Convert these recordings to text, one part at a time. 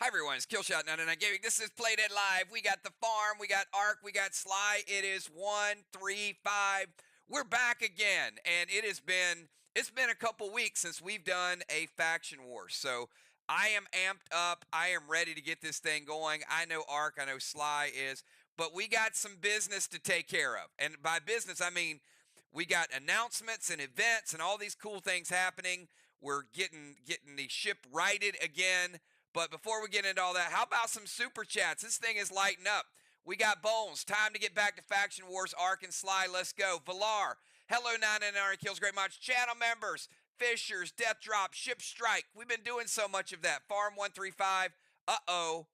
Hi everyone, it's Killshot 99 Gaming. This is Played It Live. We got the farm, we got Ark, we got Sly. It is 1-3-5. We're back again, and it's been a couple weeks since we've done a faction war. So I am amped up. I am ready to get this thing going. I know Ark, I know Sly is, but we got some business to take care of. And by business, I mean we got announcements and events and all these cool things happening. We're getting the ship righted again. But before we get into all that, how about some super chats? This thing is lighting up. We got Bones. Time to get back to Faction Wars, Ark and Sly. Let's go. Valar. Hello, 99 Kills Great Much. Channel members. Fishers. Death Drop. Ship Strike. We've been doing so much of that. Farm 135. Uh-oh.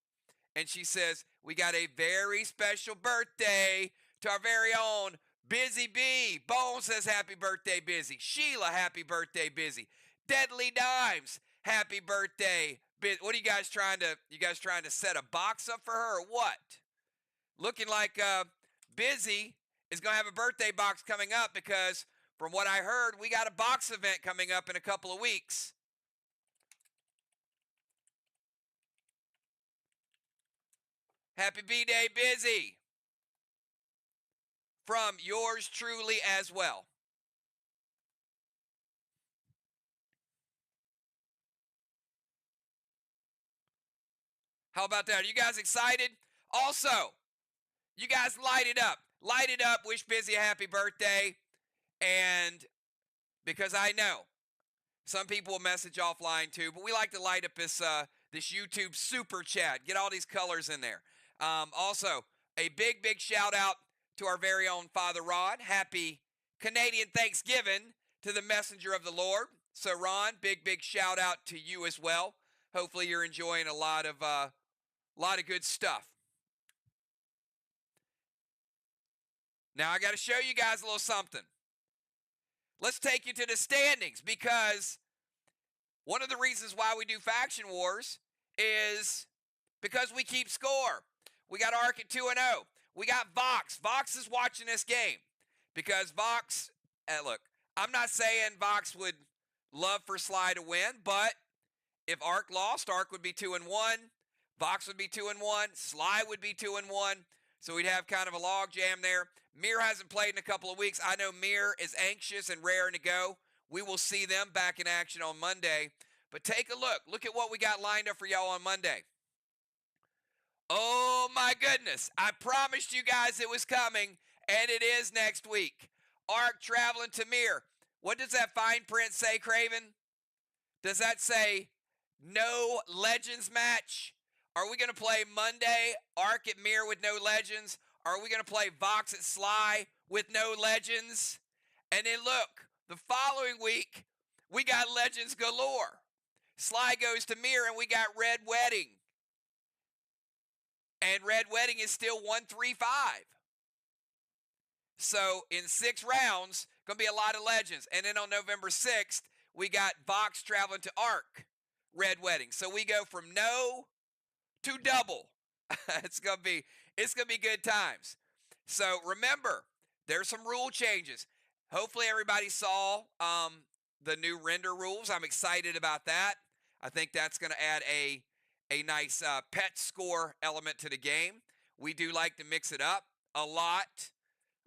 And she says, we got a very special birthday to our very own Busy Bee. Bones says, happy birthday, Busy. Sheila, happy birthday, Busy. Deadly Dimes, happy birthday, what are you guys trying to set a box up for her or what? Looking like Busy is going to have a birthday box coming up because from what I heard, we got a box event coming up in a couple of weeks. Happy B-Day, Busy. From yours truly as well. How about that? Are you guys excited? Also, you guys light it up. Light it up. Wish Busy a happy birthday. And because I know some people will message offline too, but we like to light up this YouTube super chat. Get all these colors in there. Also, a big shout out to our very own Father Rod. Happy Canadian Thanksgiving to the messenger of the Lord. So Ron, big shout out to you as well. Hopefully you're enjoying a lot of good stuff. Now I got to show you guys a little something. Let's take you to the standings because one of the reasons why we do Faction Wars is because we keep score. We got Ark at 2-0. We got Vox. Vox is watching this game because Vox, look, I'm not saying Vox would love for Sly to win, but if Ark lost, Ark would be 2-1. Vox would be 2-1. Sly would be 2-1. So we'd have kind of a log jam there. Mir hasn't played in a couple of weeks. I know Mir is anxious and raring to go. We will see them back in action on Monday. But take a look. Look at what we got lined up for y'all on Monday. Oh my goodness. I promised you guys it was coming, and it is next week. Ark traveling to Mir. What does that fine print say, Craven? Does that say no Legends match? Are we going to play Monday, Ark at Mir with no Legends? Are we going to play Vox at Sly with no Legends? And then look, the following week, we got Legends galore. Sly goes to Mir and we got Red Wedding. And Red Wedding is still 1-3-5. So in 6 rounds, going to be a lot of Legends. And then on November 6th, we got Vox traveling to Ark, Red Wedding. So we go from no to double. It's gonna be good times. So remember, there's some rule changes. Hopefully everybody saw the new render rules. I'm excited about that. I think that's going to add a nice pet score element to the game. We do like to mix it up a lot,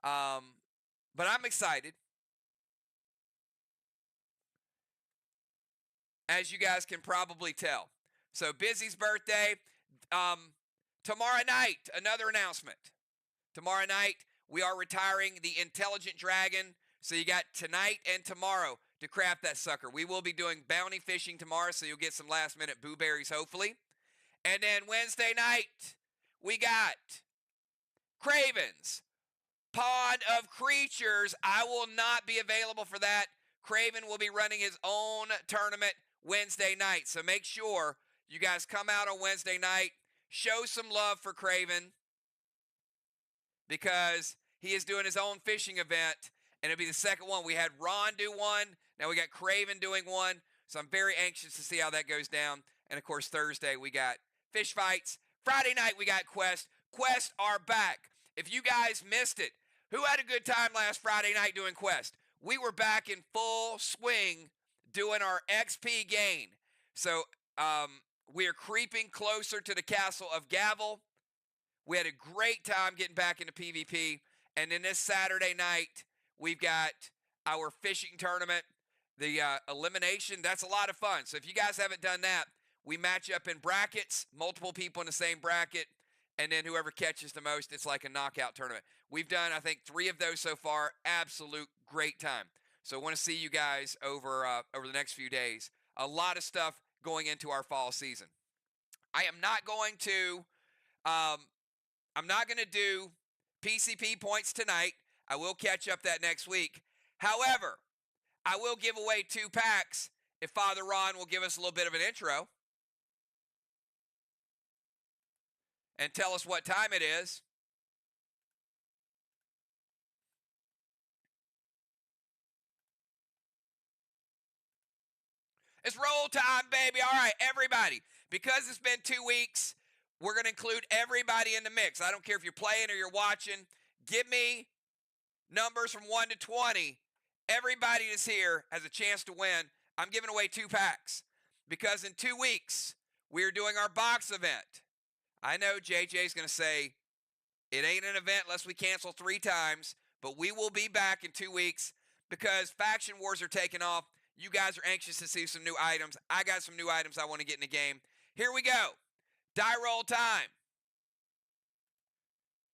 but I'm excited. As you guys can probably tell. So Busy's birthday. Tomorrow night, another announcement. Tomorrow night, we are retiring the Intelligent Dragon. So you got tonight and tomorrow to craft that sucker. We will be doing bounty fishing tomorrow, so you'll get some last-minute blueberries, hopefully. And then Wednesday night, we got Craven's Pond of Creatures. I will not be available for that. Craven will be running his own tournament Wednesday night. So make sure you guys come out on Wednesday night, show some love for Craven because he is doing his own fishing event, and it'll be the second one. We had Ron do one. Now we got Craven doing one. So I'm very anxious to see how that goes down. And, of course, Thursday we got fish fights. Friday night we got Quest. Quest are back. If you guys missed it, who had a good time last Friday night doing Quest? We were back in full swing doing our XP gain. So We are creeping closer to the castle of Gavel. We had a great time getting back into PvP. And then this Saturday night, we've got our fishing tournament. The elimination, that's a lot of fun. So if you guys haven't done that, we match up in brackets, multiple people in the same bracket, and then whoever catches the most, it's like a knockout tournament. We've done, I think, 3 of those so far. Absolute great time. So I want to see you guys over the next few days. A lot of stuff going into our fall season. I am not going to do PCP points tonight. I will catch up that next week. However, I will give away 2 packs if Father Ron will give us a little bit of an intro and tell us what time it is. It's roll time, baby. All right, everybody. Because it's been 2 weeks, we're going to include everybody in the mix. I don't care if you're playing or you're watching. Give me numbers from 1 to 20. Everybody that's here has a chance to win. I'm giving away 2 packs because in 2 weeks, we are doing our box event. I know JJ's going to say it ain't an event unless we cancel 3 times, but we will be back in 2 weeks because faction wars are taking off. You guys are anxious to see some new items. I got some new items I want to get in the game. Here we go. Die roll time.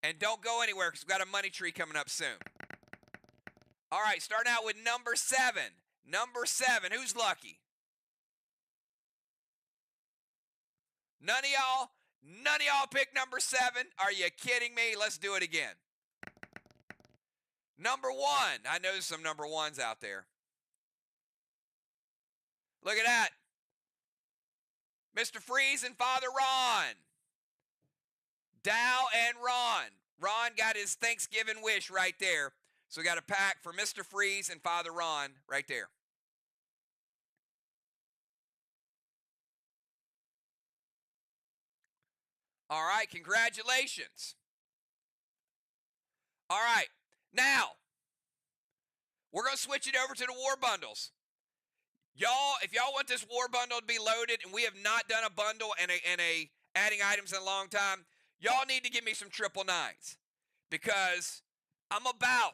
And don't go anywhere because we've got a money tree coming up soon. All right, starting out with number 7. Number 7, who's lucky? None of y'all pick number 7. Are you kidding me? Let's do it again. Number 1. I know there's some number 1s out there. Look at that. Mr. Freeze and Father Ron. Dow and Ron. Ron got his Thanksgiving wish right there. So we got a pack for Mr. Freeze and Father Ron right there. All right, congratulations. All right, now, we're going to switch it over to the war bundles. Y'all, if y'all want this war bundle to be loaded, and we have not done a bundle and a adding items in a long time, y'all need to give me some 999s because I'm about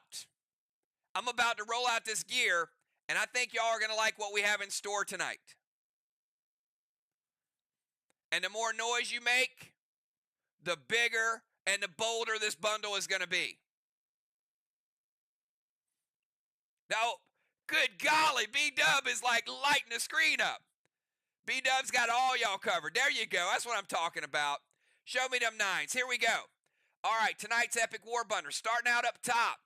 to roll out this gear, and I think y'all are going to like what we have in store tonight. And the more noise you make, the bigger and the bolder this bundle is going to be. Now, good golly, B-Dub is like lighting the screen up. B-Dub's got all y'all covered. There you go. That's what I'm talking about. Show me them 9s. Here we go. All right, tonight's Epic War Bundle. Starting out up top,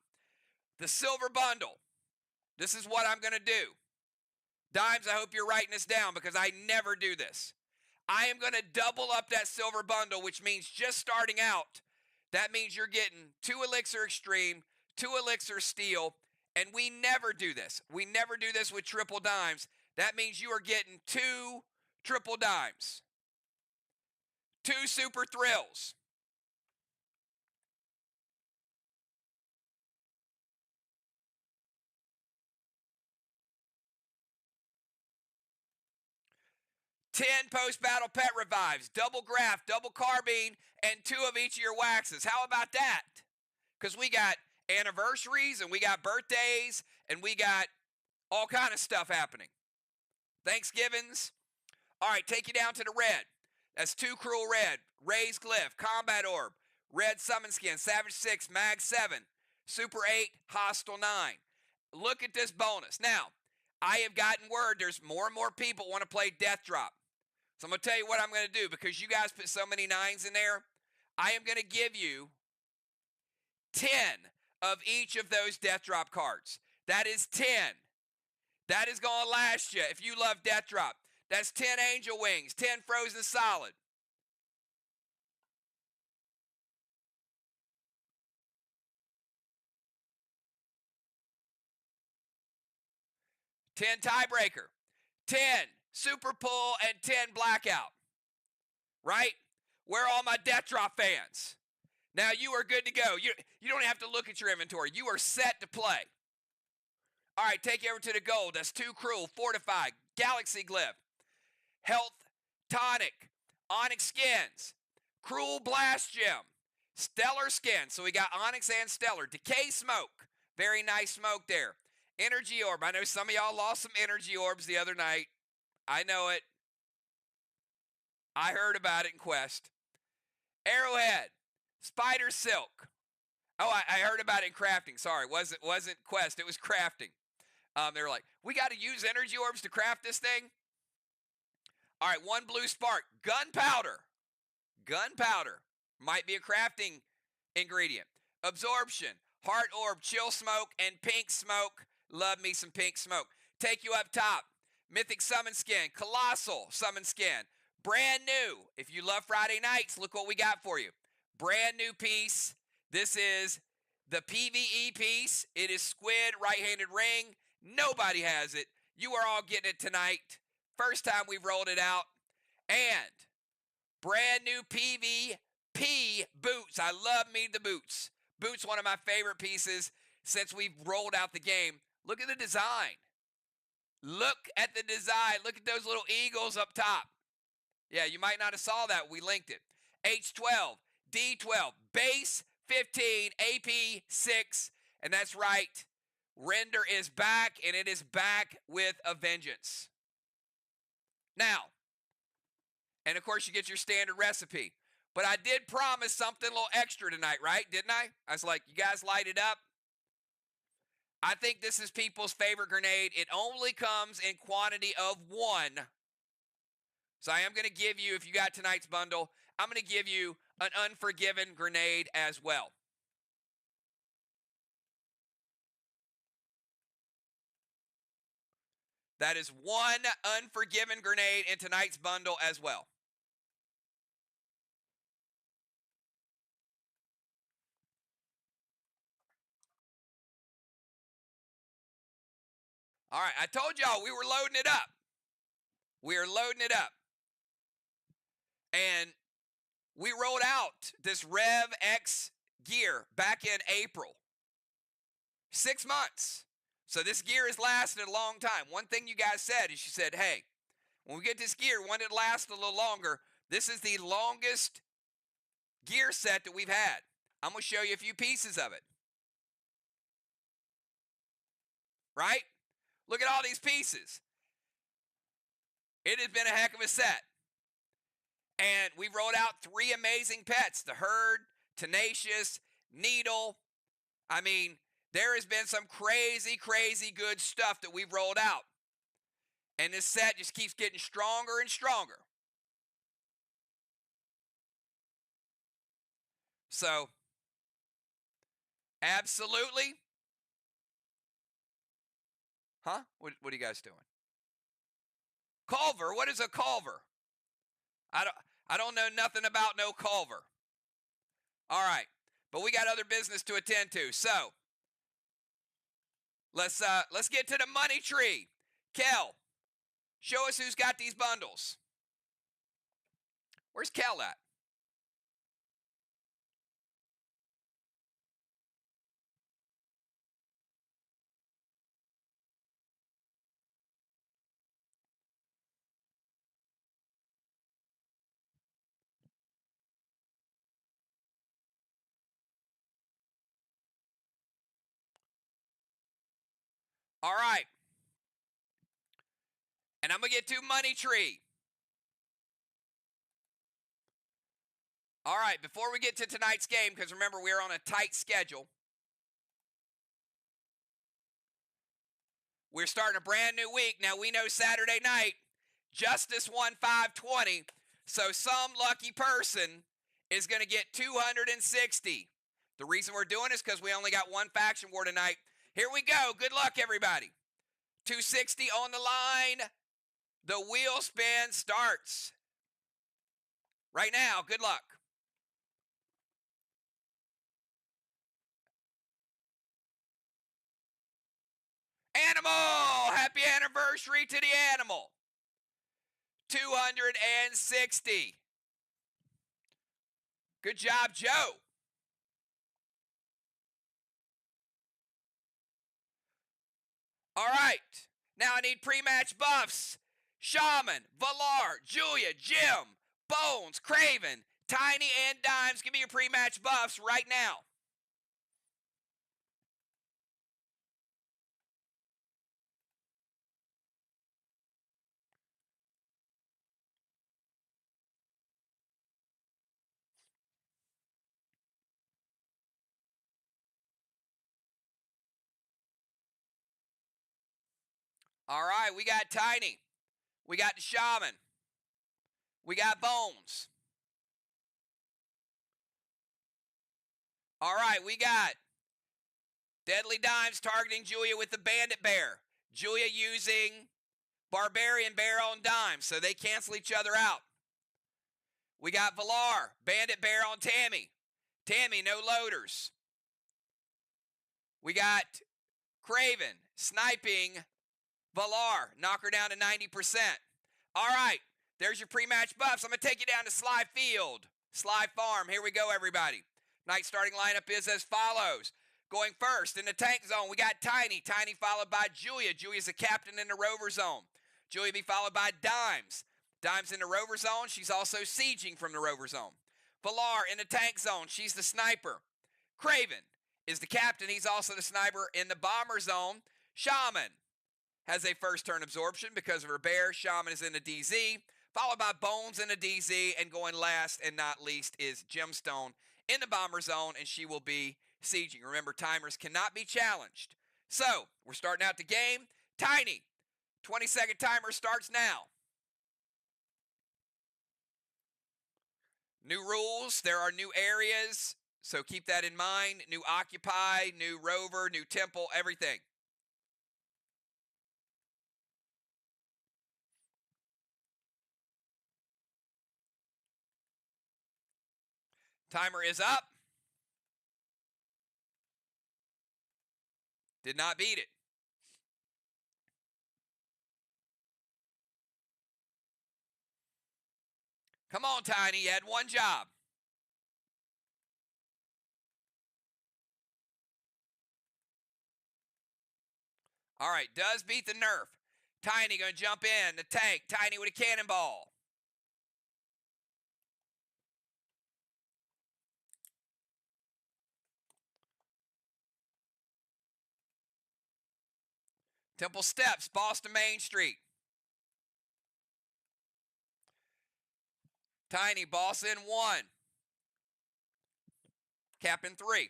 the Silver Bundle. This is what I'm going to do. Dimes, I hope you're writing this down because I never do this. I am going to double up that Silver Bundle, which means just starting out, that means you're getting 2 Elixir Extreme, 2 Elixir Steel, and we never do this. We never do this with triple dimes. That means you are getting 2 triple dimes, 2 super thrills, 10 post-battle pet revives, double graft, double carbine, and 2 of each of your waxes. How about that? Because we got anniversaries, and we got birthdays, and we got all kind of stuff happening. Thanksgivings. All right, take you down to the red. That's 2 Cruel Red, Raised Glyph, Combat Orb, Red Summon Skin, Savage 6, Mag 7, Super 8, Hostile 9. Look at this bonus. Now, I have gotten word there's more and more people want to play Death Drop. So I'm going to tell you what I'm going to do because you guys put so many 9s in there. I am going to give you 10 of each of those Death Drop cards. That is 10. That is going to last you if you love Death Drop. That's 10 Angel Wings, 10 Frozen Solid. $10 Tiebreaker, 10 Super Pull, and 10 Blackout. Right? Where are all my Death Drop fans? Now you are good to go. You don't have to look at your inventory. You are set to play. All right, take you over to the gold. That's 2 Cruel, Fortified, Galaxy Glyph, Health Tonic, Onyx Skins, Cruel Blast Gem, Stellar Skin. So we got Onyx and Stellar. Decay Smoke. Very nice smoke there. Energy Orb. I know some of y'all lost some Energy Orbs the other night. I know it. I heard about it in Quest. Arrowhead. Spider Silk. Oh, I heard about it in crafting. Sorry, wasn't Quest. It was crafting. They were like, we got to use Energy Orbs to craft this thing. All right, one blue spark. Gunpowder. Gunpowder might be a crafting ingredient. Absorption. Heart Orb, Chill Smoke, and Pink Smoke. Love me some Pink Smoke. Take you up top. Mythic Summon Skin. Colossal Summon Skin. Brand new. If you love Friday nights, look what we got for you. Brand new piece. This is the PvE piece. It is Squid Right-Handed Ring. Nobody has it. You are all getting it tonight. First time we've rolled it out. And brand new PvP boots. I love me the boots. Boots, one of my favorite pieces since we've rolled out the game. Look at the design. Look at the design. Look at those little eagles up top. Yeah, you might not have saw that. We linked it. H12, D12, base 15, AP 6. And that's right. Render is back, and it is back with a vengeance. Now, and of course you get your standard recipe. But I did promise something a little extra tonight, right? Didn't I? I was like, you guys light it up. I think this is people's favorite grenade. It only comes in quantity of 1. So I am going to give you, if you got tonight's bundle, I'm going to give you an Unforgiven grenade as well. That is 1 Unforgiven grenade in tonight's bundle as well. All right, I told y'all we were loading it up. We are loading it up. And we rolled out this Rev X gear back in April. 6 months. So this gear has lasted a long time. One thing you guys said is you said, hey, when we get this gear, we want it to last a little longer. This is the longest gear set that we've had. I'm going to show you a few pieces of it. Right? Look at all these pieces. It has been a heck of a set. And we've rolled out 3 amazing pets. The Herd, Tenacious, Needle. I mean, there has been some crazy, crazy good stuff that we've rolled out. And this set just keeps getting stronger and stronger. So, absolutely. Huh? What are you guys doing? Culver? What is a Culver? I don't know nothing about no Culver. All right. But we got other business to attend to. So, let's get to the money tree. Kel, show us who's got these bundles. Where's Kel at? All right. And I'm going to get to money tree. All right, before we get to tonight's game, because remember, we're on a tight schedule. We're starting a brand new week. Now, we know Saturday night, Justice won 520, so some lucky person is going to get 260. The reason we're doing this is because we only got one faction war tonight. Here we go. Good luck, everybody. 260 on the line. The wheel spin starts right now. Good luck. Animal! Happy anniversary to the animal. 260. Good job, Joe. All right. Now I need pre-match buffs. Shaman, Valar, Julia, Jim, Bones, Craven, Tiny, and Dimes. Give me your pre-match buffs right now. All right, we got Tiny. We got the Shaman. We got Bones. All right, we got Deadly Dimes targeting Julia with the Bandit Bear. Julia using Barbarian Bear on Dimes, so they cancel each other out. We got Valar, Bandit Bear on Tammy. Tammy, no loaders. We got Craven, sniping Valar, knock her down to 90%. All right, there's your pre-match buffs. I'm going to take you down to SLY Field, SLY Farm. Here we go, everybody. Night starting lineup is as follows. Going first in the tank zone, we got Tiny. Tiny followed by Julia. Julia's the captain in the rover zone. Julia be followed by Dimes. Dimes in the rover zone. She's also sieging from the rover zone. Valar in the tank zone. She's the sniper. Craven is the captain. He's also the sniper in the bomber zone. Shaman has a first turn absorption because of her bear. Shaman is in the DZ, followed by Bones in the DZ, and going last and not least is Gemstone in the bomber zone, and she will be sieging. Remember, timers cannot be challenged. So, we're starting out the game. Tiny, 20-second timer starts now. New rules, there are new areas, so keep that in mind. New occupy, new rover, new temple, everything. Timer is up. Did not beat it. Come on, Tiny, you had one job. All right, does beat the nerf. Tiny going to jump in the tank. Tiny with a cannonball. Temple Steps, Boston Main Street. Tiny, boss in 1. Cap in 3.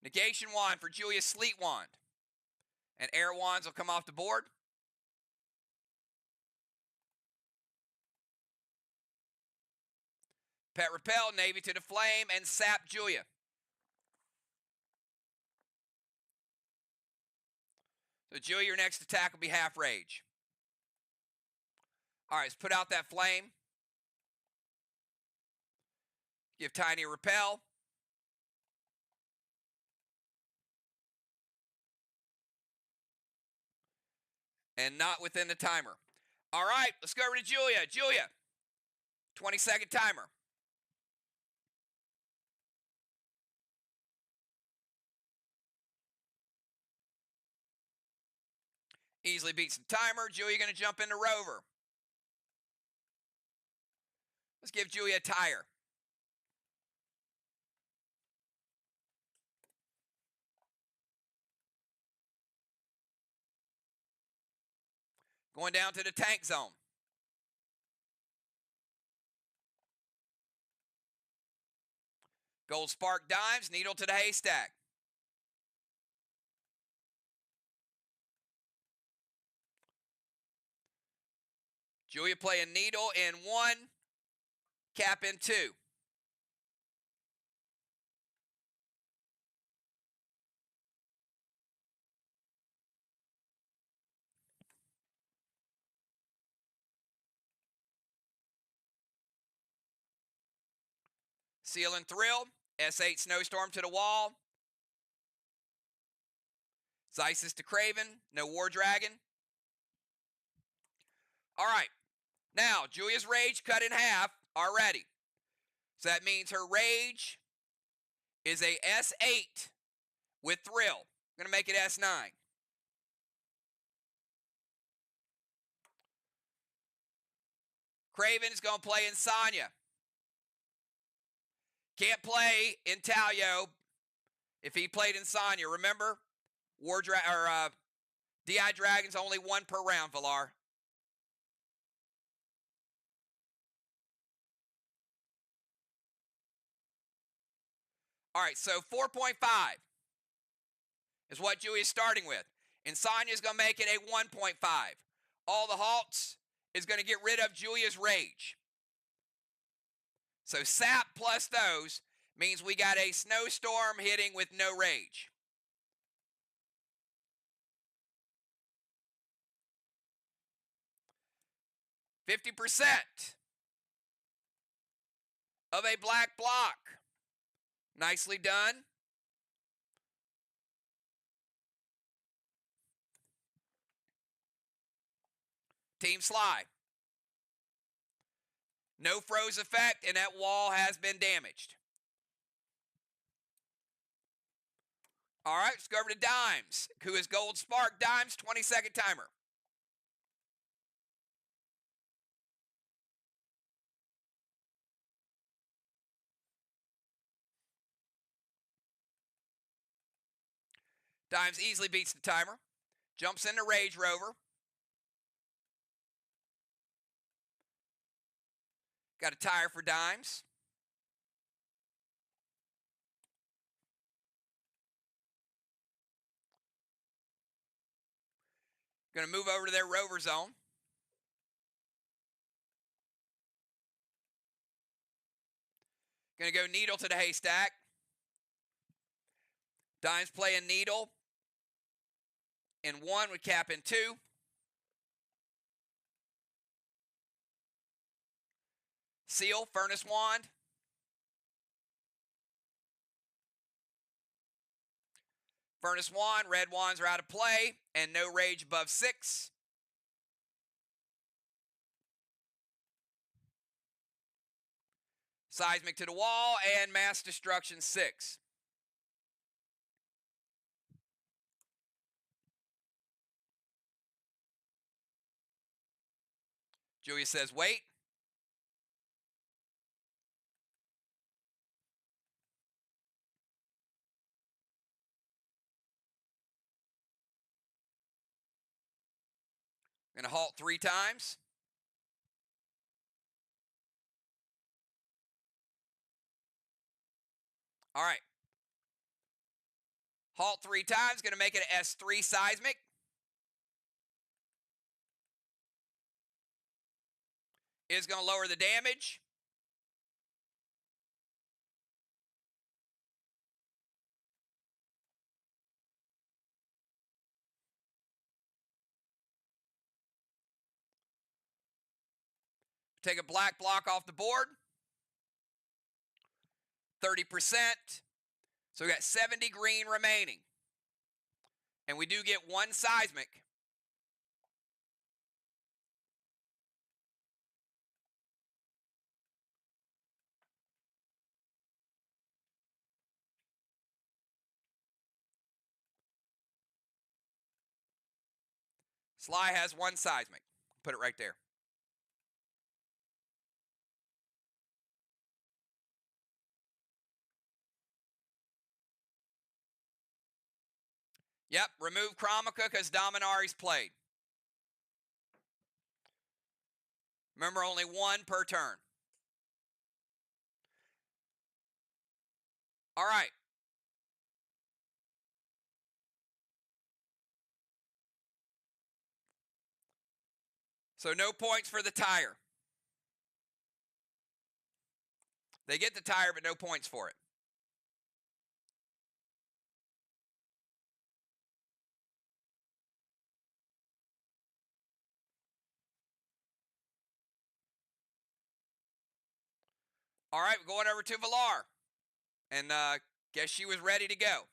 Negation wand for Julia's Sleet Wand. And air wands will come off the board. Pet Repel, Navy to the Flame, and Sap Julia. So Julia, your next attack will be half rage. All right, let's put out that flame. Give Tiny a repel. And not within the timer. All right, let's go over to Julia. Julia, 20-second timer. Easily beats the timer. Julia going to jump into rover. Let's give Julia a tire. Going down to the tank zone. Gold Spark Dimes, needle to the haystack. Julia playing needle in 1, cap in 2. Seal and Thrill, S8 Snowstorm to the wall. Xysis to Craven, no War Dragon. All right, now Julia's Rage cut in half already. So that means her Rage is a S8 with Thrill. I'm going to make it S9. Craven's going to play Insania. Can't play Intalio if he played Insania. Remember? DI Dragons only 1 per round, Villar. All right, so 4.5 is what Julia's starting with. Insania's going to make it a 1.5. All the halts is going to get rid of Julia's rage. So sap plus those means we got a snowstorm hitting with no rage. %50 of a black block. Nicely done. Team SLY. No froze effect, and that wall has been damaged. All right, let's go over to Dimes, who is Gold Spark. Dimes, 20-second timer. Dimes easily beats the timer. Jumps into Rage Rover. Got a tire for Dimes. Going to move over to their Rover zone. Going to go Needle to the Haystack. Dimes playing Needle in 1 with Cap in 2. Seal, Furnace Wand. Furnace Wand, red wands are out of play, and no rage above 6. Seismic to the wall, and Mass Destruction 6. Julia says, wait. Going to halt 3 times. All right. Halt 3 times. Going to make it an S3 seismic. Is going to lower the damage. Take a black block off the board. 30%. So we got 70 green remaining. And we do get 1 seismic. SLY has 1 seismic. Put it right there. Yep, remove Chromica because Dominari's played. Remember, only 1 per turn. All right. So no points for the tire. They get the tire, but no points for it. All right, we're going over to Villar. And guess she was ready to go.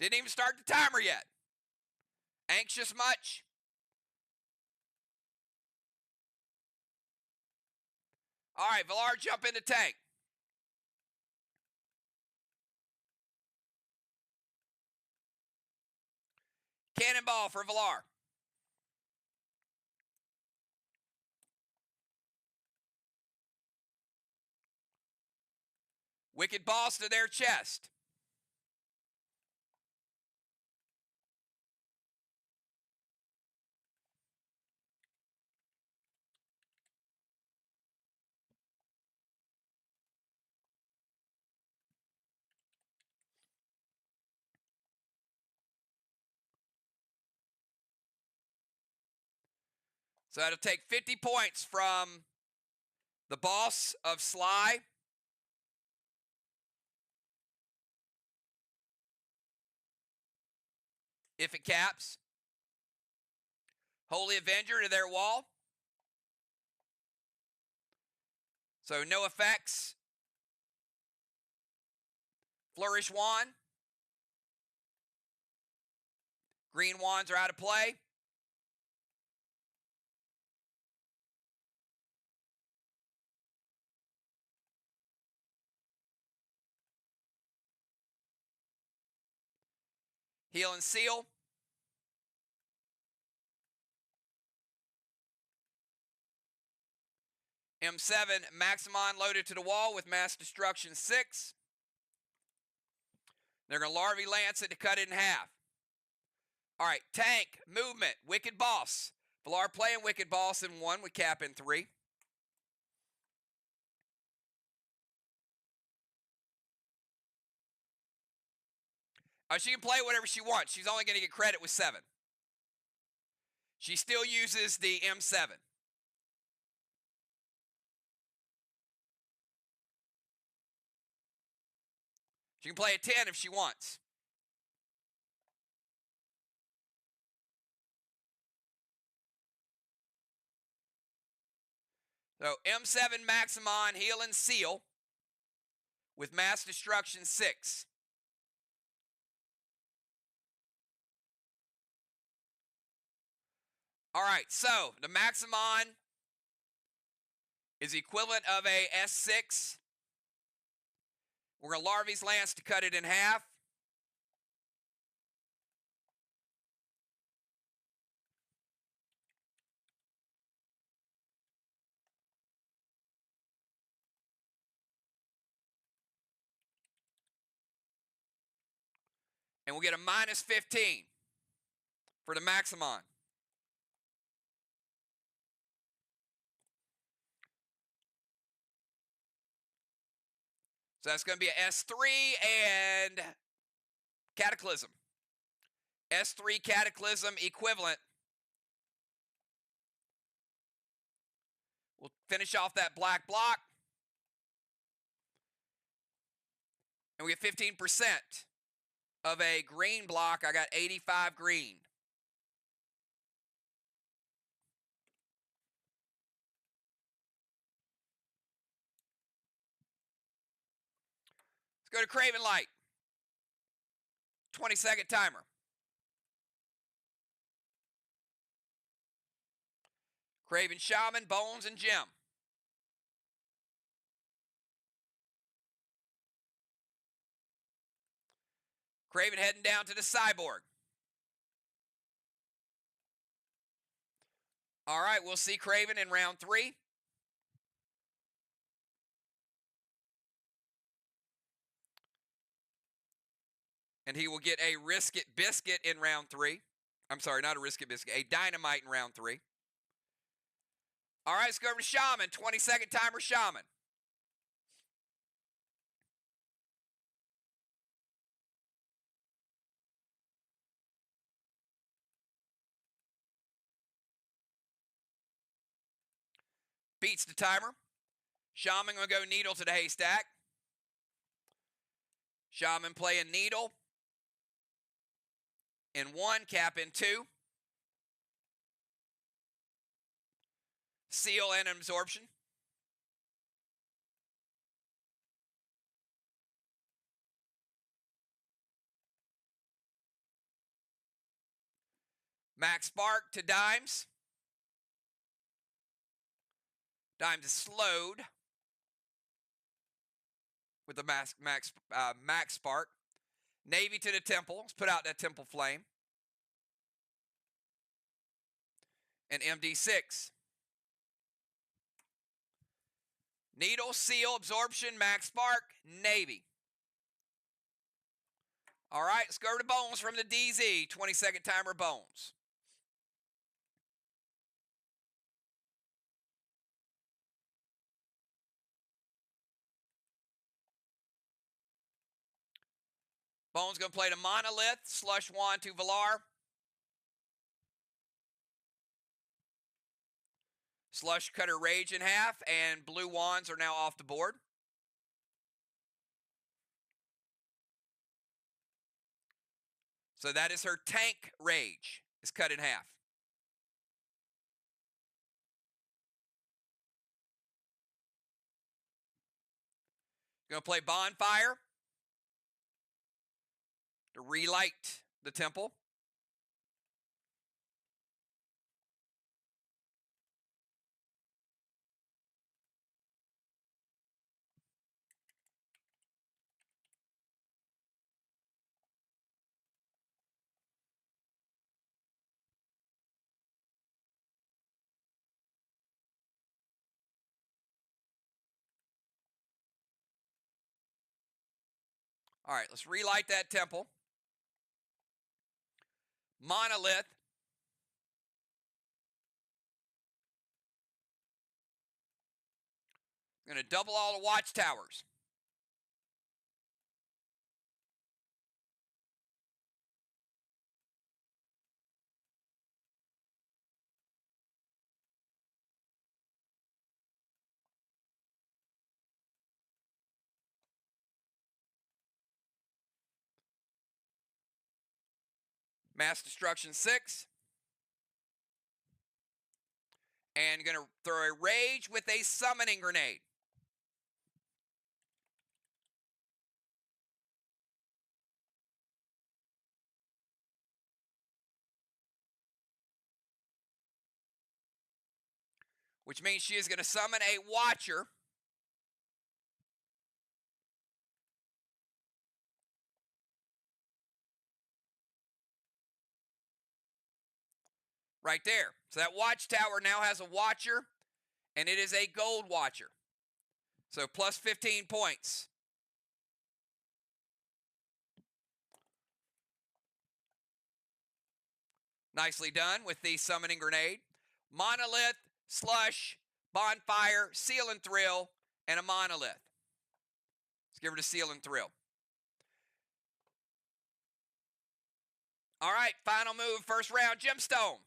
Didn't even start the timer yet. Anxious much? All right, Villar, jump in the tank. Cannonball for Villar. Wicked Boss to their chest. So that'll take 50 points from the boss of SLY. If it caps. Holy Avenger to their wall. So no effects. Flourish Wand. Green wands are out of play. Heal and Seal. M7 Maximon loaded to the wall with Mass Destruction 6. They're going to Larvae Lance it to cut it in half. All right, Tank, Movement, Wicked Boss. Valar playing Wicked Boss in 1 with cap in 3. She can play whatever she wants. She's only going to get credit with 7. She still uses the M7. She can play a 10 if she wants. So M7 Maximon, Heal and Seal with Mass Destruction 6. All right, so the Maximon is equivalent of a S6. We're going to Larvae's Lance to cut it in half. And we'll get a minus 15 for the Maximon. So that's going to be a S3 and Cataclysm. S3 Cataclysm equivalent. We'll finish off that black block. And we get 15% of a green block. I got 85 green. Let's go to Craven Light. 20-second timer. Craven Shaman, Bones, and Gem. Craven heading down to the Cyborg. All right, we'll see Craven in round 3. And he will get a Risk It Biscuit in round 3. I'm sorry, not a Risk It Biscuit, a Dynamite in round 3. All right, let's go over to Shaman. 20-second timer, Shaman. Beats the timer. Shaman going to go Needle to the Haystack. Shaman playing Needle in 1, cap in 2. Seal and Absorption. Max Spark to Dimes. Dimes is slowed with the Max Spark. Navy to the Temple. Let's put out that Temple Flame. And MD6. Needle, Seal, Absorption, Max Spark, Navy. All right, let's go to Bones from the DZ. 20-second timer, Bones. Bones going to play the Monolith, Slush Wand to Valar. Slush Cutter Rage in half, and blue wands are now off the board. So that is her Tank Rage. Is cut in half. Going to play Bonfire to relight the temple. All right, let's relight that temple. Monolith. Going to double all the watchtowers. Mass Destruction 6. And going to throw a Rage with a Summoning Grenade. Which means she is going to summon a Watcher. Right there. So that Watchtower now has a Watcher, and it is a Gold Watcher. So plus 15 points. Nicely done with the Summoning Grenade. Monolith, Slush, Bonfire, Seal and Thrill, and a Monolith. Let's give her the Seal and Thrill. All right, final move, first round, Gemstone.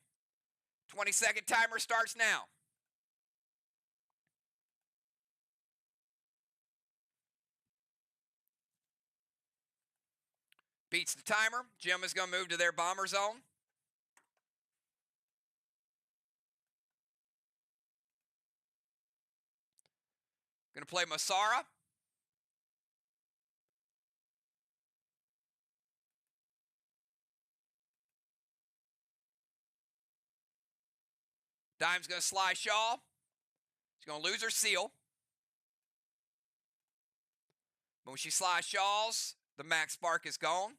20-second timer starts now. Beats the timer. Gem is going to move to their bomber zone. Going to play Masara. Dime's going to SLY Shaw. She's going to lose her Seal. But when she SLY Shaws, the Max Spark is gone.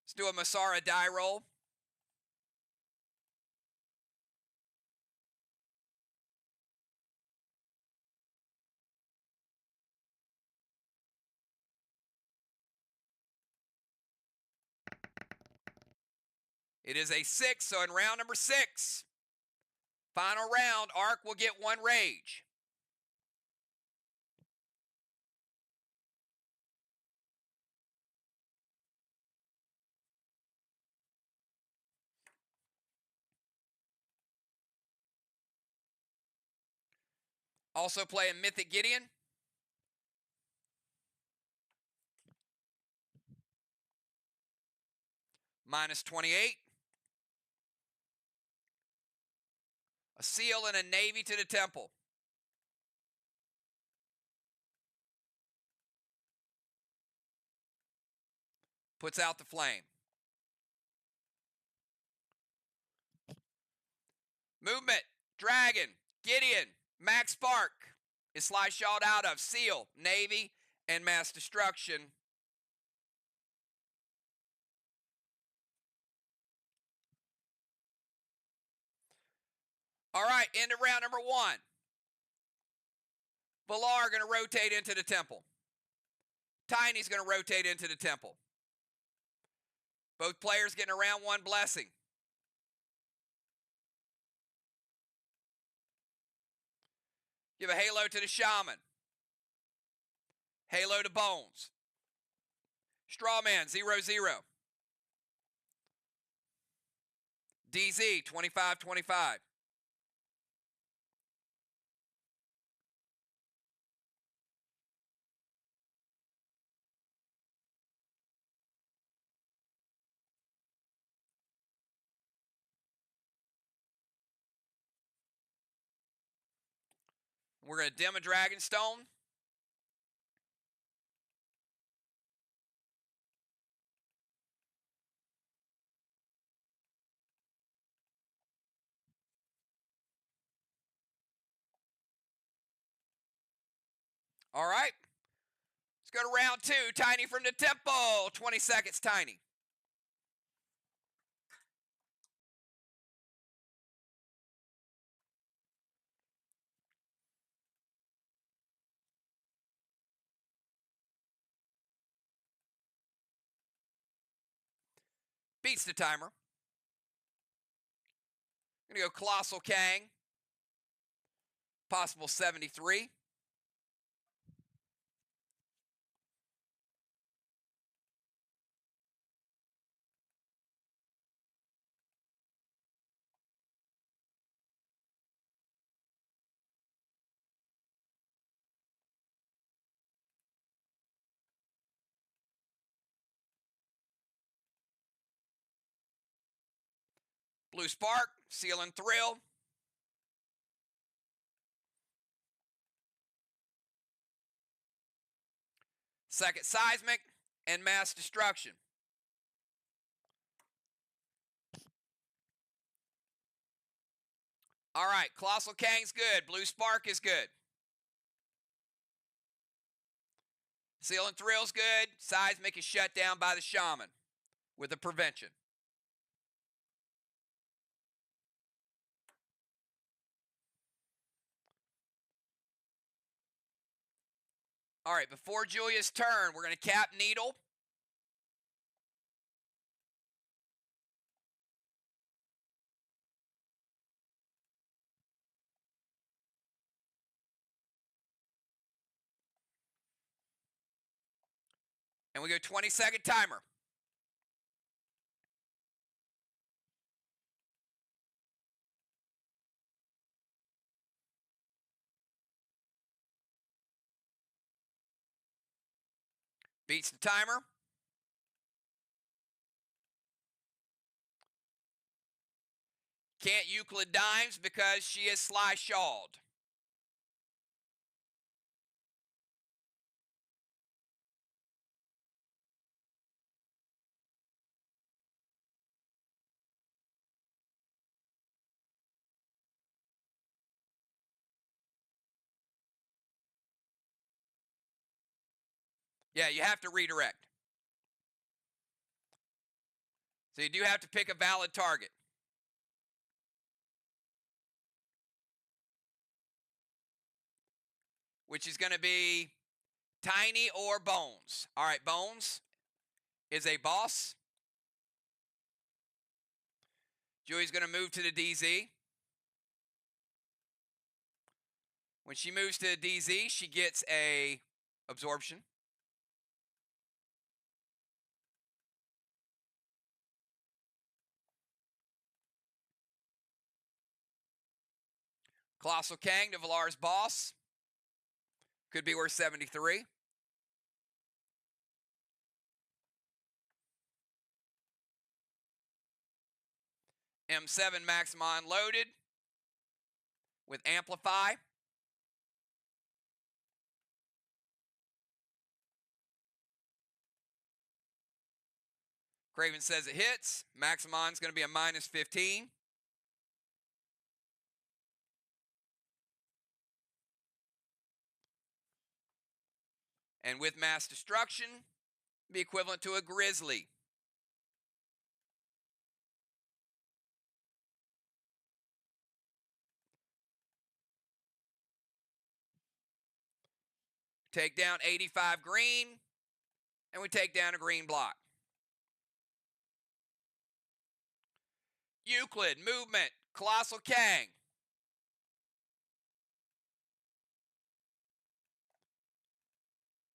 Let's do a Masara die roll. It is a 6, so in round number 6, final round, Arc will get 1 Rage. Also playing Mythic Gideon. Minus 28. A Seal and a Navy to the temple. Puts out the flame. Movement. Dragon. Gideon. Max Spark is SLY Shawed out of. Seal. Navy. And Mass Destruction. All right, into round number 1. Valar going to rotate into the temple. Tiny's going to rotate into the temple. Both players getting a round 1 blessing. Give a halo to the shaman. Halo to Bones. Strawman 0-0. DZ 25-25. We're going to dim a Dragonstone. All right. Let's go to round 2. Tiny from the temple. 20 seconds, Tiny. Beats the timer. Going to go Colossal Kang. Possible 73. Blue Spark, Seal and Thrill. Second Seismic and Mass Destruction. All right, Colossal Kang's good. Blue Spark is good. Seal and Thrill's good. Seismic is shut down by the Shaman with a prevention. All right, before Julia's turn, we're going to cap Needle. And we go 20-second timer. Beats the timer. Can't Euclid Dimes because she is SLY Shawled. Yeah, you have to redirect. So you do have to pick a valid target. Which is going to be Tiny or Bones. All right, Bones is a boss. Julie's going to move to the DZ. When she moves to the DZ, she gets a absorption. Colossal Kang to Valar's boss. Could be worth 73. M7 Maximon loaded with Amplify. Craven says it hits. Maximon's going to be a minus 15. And with Mass Destruction, be equivalent to a Grizzly. Take down 85 green, and we take down a green block. Euclid, movement, Colossal Kang.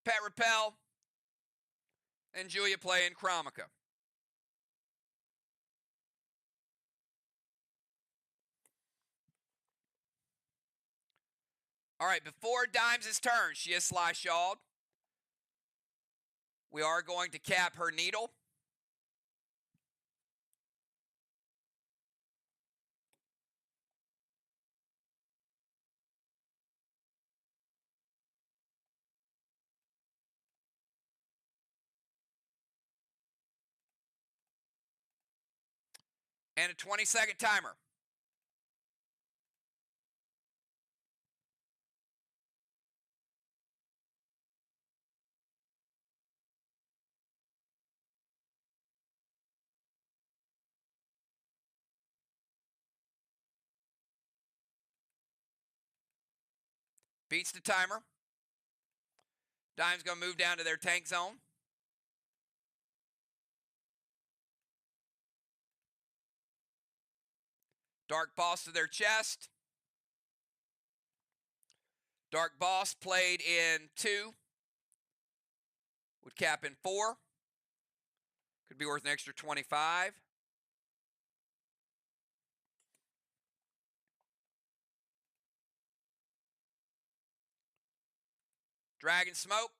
Pet Repel, and Julia playing Chromica. All right, before Dimes' turn, she is SLY shawled. We are going to cap her needle. And a 20-second timer. Beats the timer. Dime's going to move down to their tank zone. Dark Boss to their chest. Dark Boss played in 2. Would cap in 4. Could be worth an extra 25. Dragon Smoke.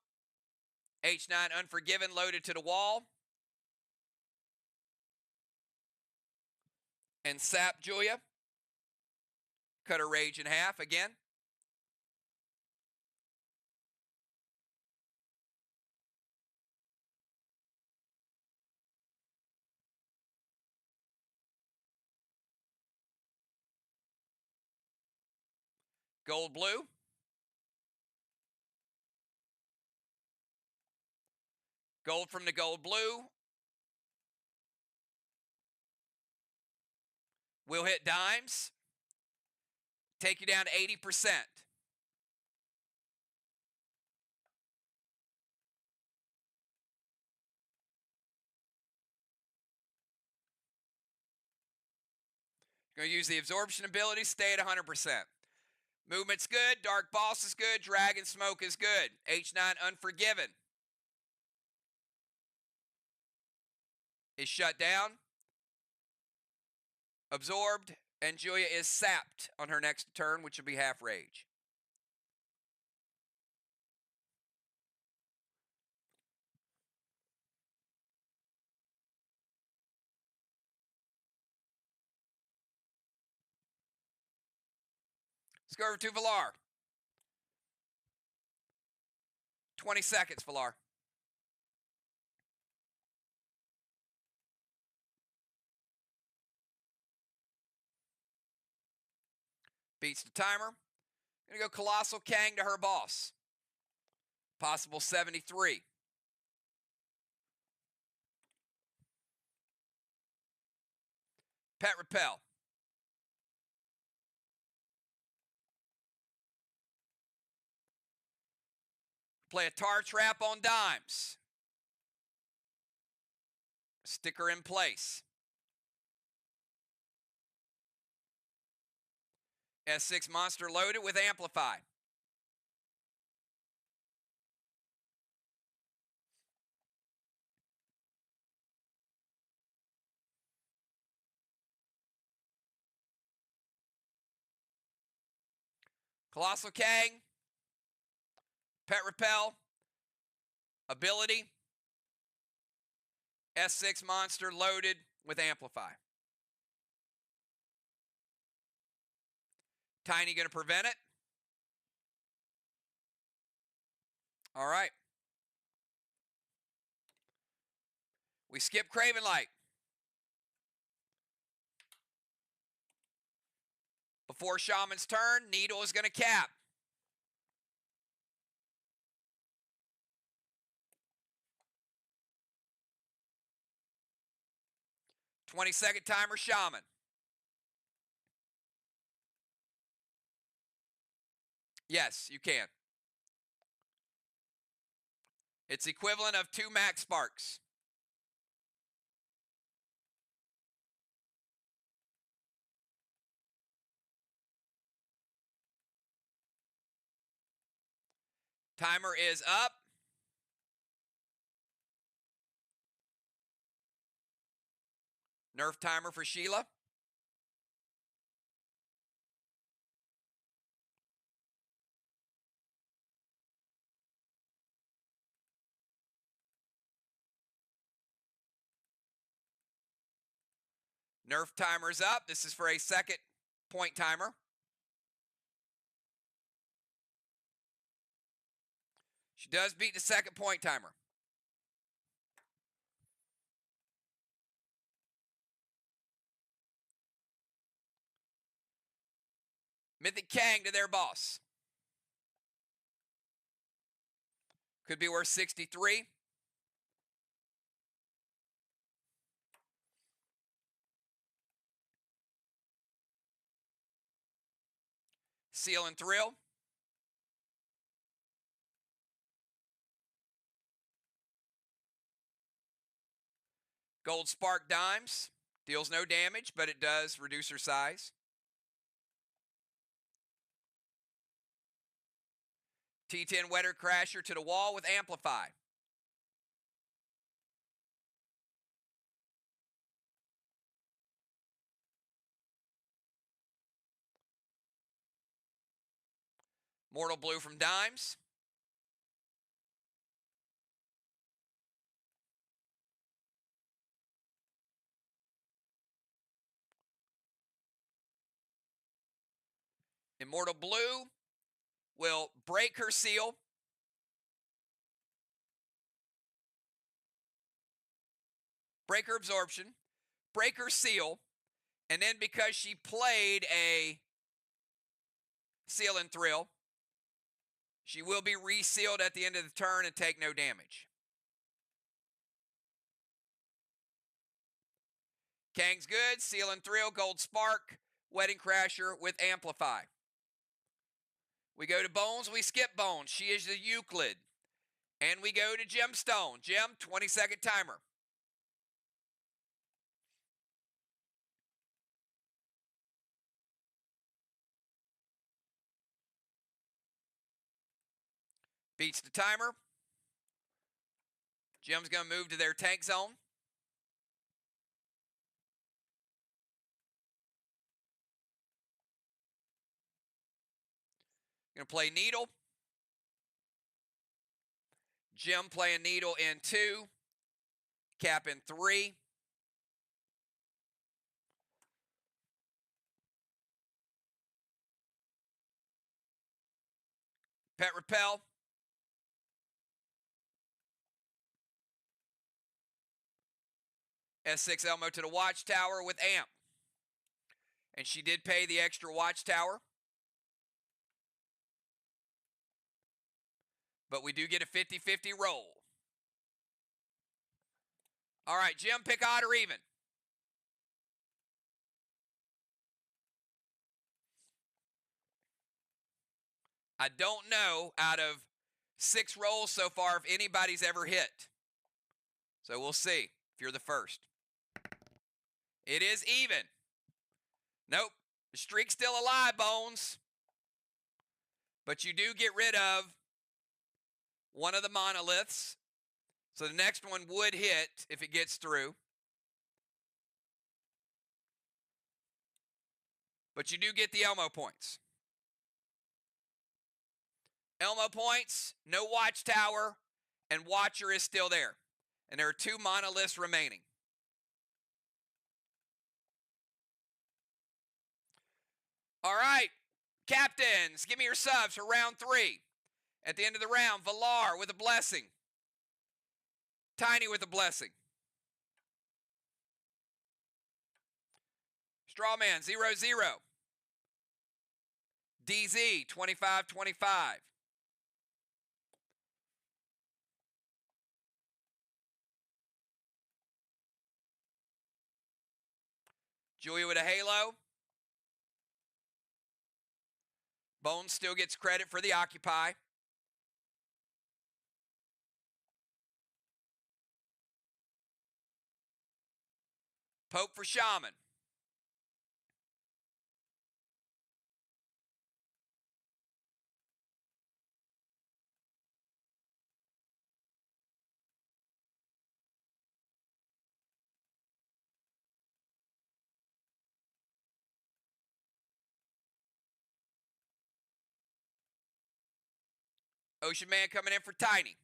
H9 Unforgiven loaded to the wall. And Sap Julia. Cut her rage in half again. Gold Blue. Gold from the Gold Blue. We'll hit Dimes. Take you down to 80%. Going to use the absorption ability, stay at 100%. Movement's good, Dark Boss is good, Dragon Smoke is good. H9 Unforgiven is shut down, absorbed, and Julia is sapped on her next turn, which will be half rage. Let's go over to Valar. 20 seconds, Valar. Beats the timer. Gonna go Colossal Kang to her boss. Possible 73. Pet Repel. Play a Tar Trap on Dimes. Sticker in place. S6 monster loaded with Amplify. Colossal Kang. Pet Repel. Ability. S6 monster loaded with Amplify. Tiny going to prevent it. All right. We skip Craven Light. Before Shaman's turn, Needle is going to cap. "20-second timer, Shaman." Yes, you can. It's equivalent of 2 max sparks. Timer is up. Nerf timer for Sheila. Nerf timer's up. This is for a second point timer. She does beat the second point timer. Mythic Kang to their boss. Could be worth 63. Seal and Thrill. Gold Spark Dimes. Deals no damage, but it does reduce her size. T10 Wetter Crasher to the wall with Amplify. Mortal Blue from Dimes. Immortal Blue will break her seal. Break her absorption. Break her seal. And then because she played a Seal and Thrill, she will be resealed at the end of the turn and take no damage. Kang's good. Seal and Thrill, Gold Spark, Wedding Crasher with Amplify. We go to Bones, we skip Bones. She is the Euclid. And we go to Gemstone. Gem, 20-second timer. Beats the timer. Gem's going to move to their tank zone. Going to play Needle. Gem playing Needle in 2. Cap in 3. Pet Repel. S6 Elmo to the Watchtower with Amp. And she did pay the extra Watchtower. But we do get a 50-50 roll. All right, Jim, pick odd or even. I don't know out of 6 rolls so far if anybody's ever hit. So we'll see if you're the first. It is even. Nope. The streak's still alive, Bones. But you do get rid of one of the monoliths. So the next one would hit if it gets through. But you do get the Elmo points. Elmo points, no Watchtower, and Watcher is still there. And there are 2 monoliths remaining. All right, captains, give me your subs for round 3. At the end of the round, Valar with a blessing. Tiny with a blessing. Strawman 0-0. DZ 25-25. Julia with a halo. Bones still gets credit for the Occupy. Pope for Shaman. Ocean Man coming in for Tiny.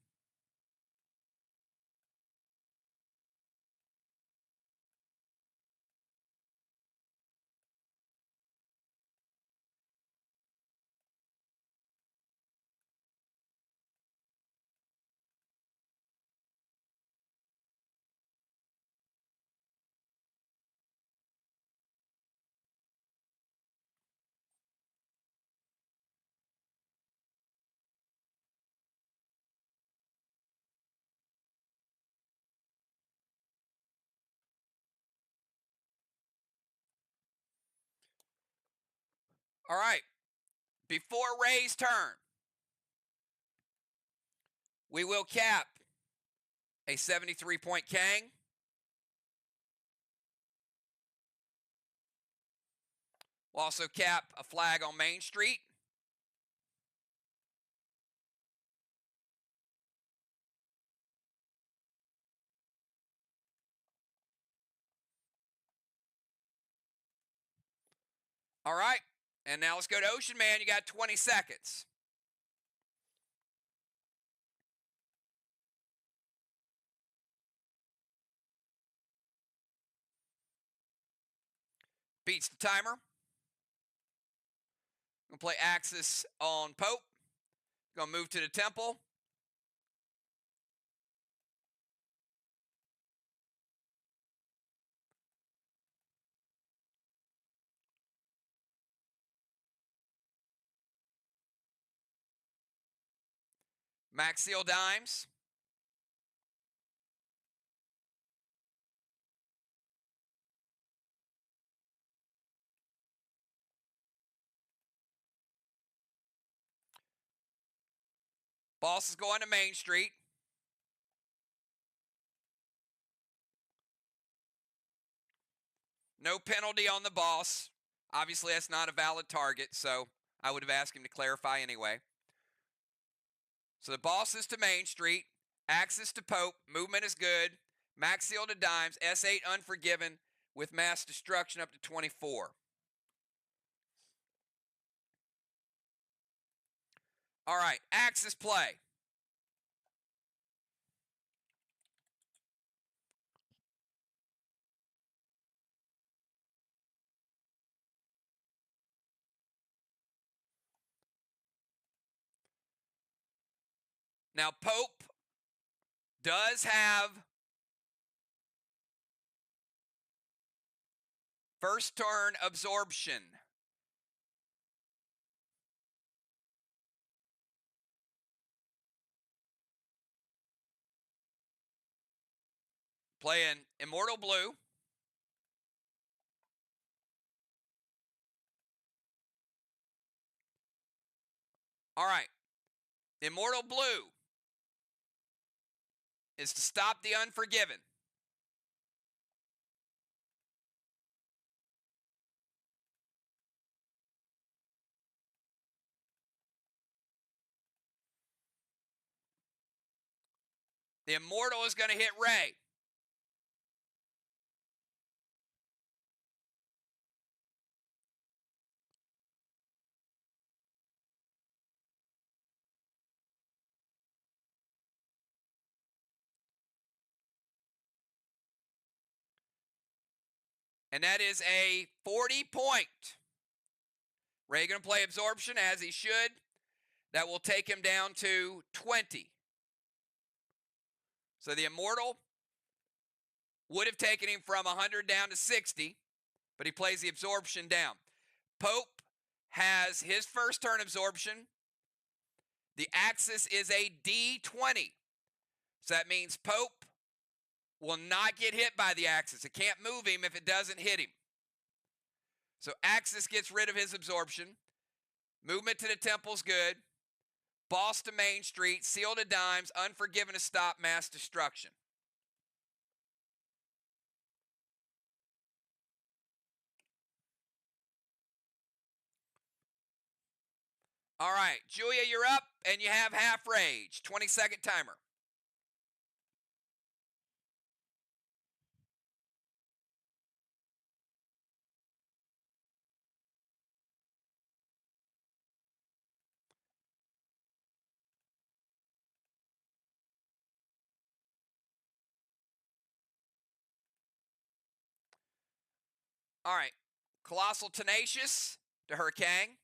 All right. Before Ray's turn, we will cap a 73-point Kang. We'll also cap a flag on Main Street. All right. And now let's go to Ocean Man. You got 20 seconds. Beats the timer. Gonna play Axis on Pope. Gonna move to the Temple. Max Seal Dimes. Boss is going to Main Street. No penalty on the boss. Obviously, that's not a valid target, so I would have asked him to clarify anyway. So the boss is to Main Street. Axis to Pope. Movement is good. Max Seal to Dimes. S8 Unforgiven with Mass Destruction up to 24. All right, Axis play. Now, Pope does have first turn absorption. Playing Immortal Blue. All right. Immortal Blue is to stop the Unforgiven. The Immortal is going to hit Ray. And that is a 40-point. Ray going to play Absorption as he should. That will take him down to 20. So the Immortal would have taken him from 100 down to 60, but he plays the Absorption down. Pope has his first turn Absorption. The Axis is a D20. So that means Pope will not get hit by the Axis. It can't move him if it doesn't hit him. So Axis gets rid of his Absorption. Movement to the Temple's good. Boss to Main Street. Seal to Dimes. Unforgiven to stop Mass Destruction. All right, Julia, you're up, and you have half rage. 20-second timer. All right, Colossal Tenacious to her Kang.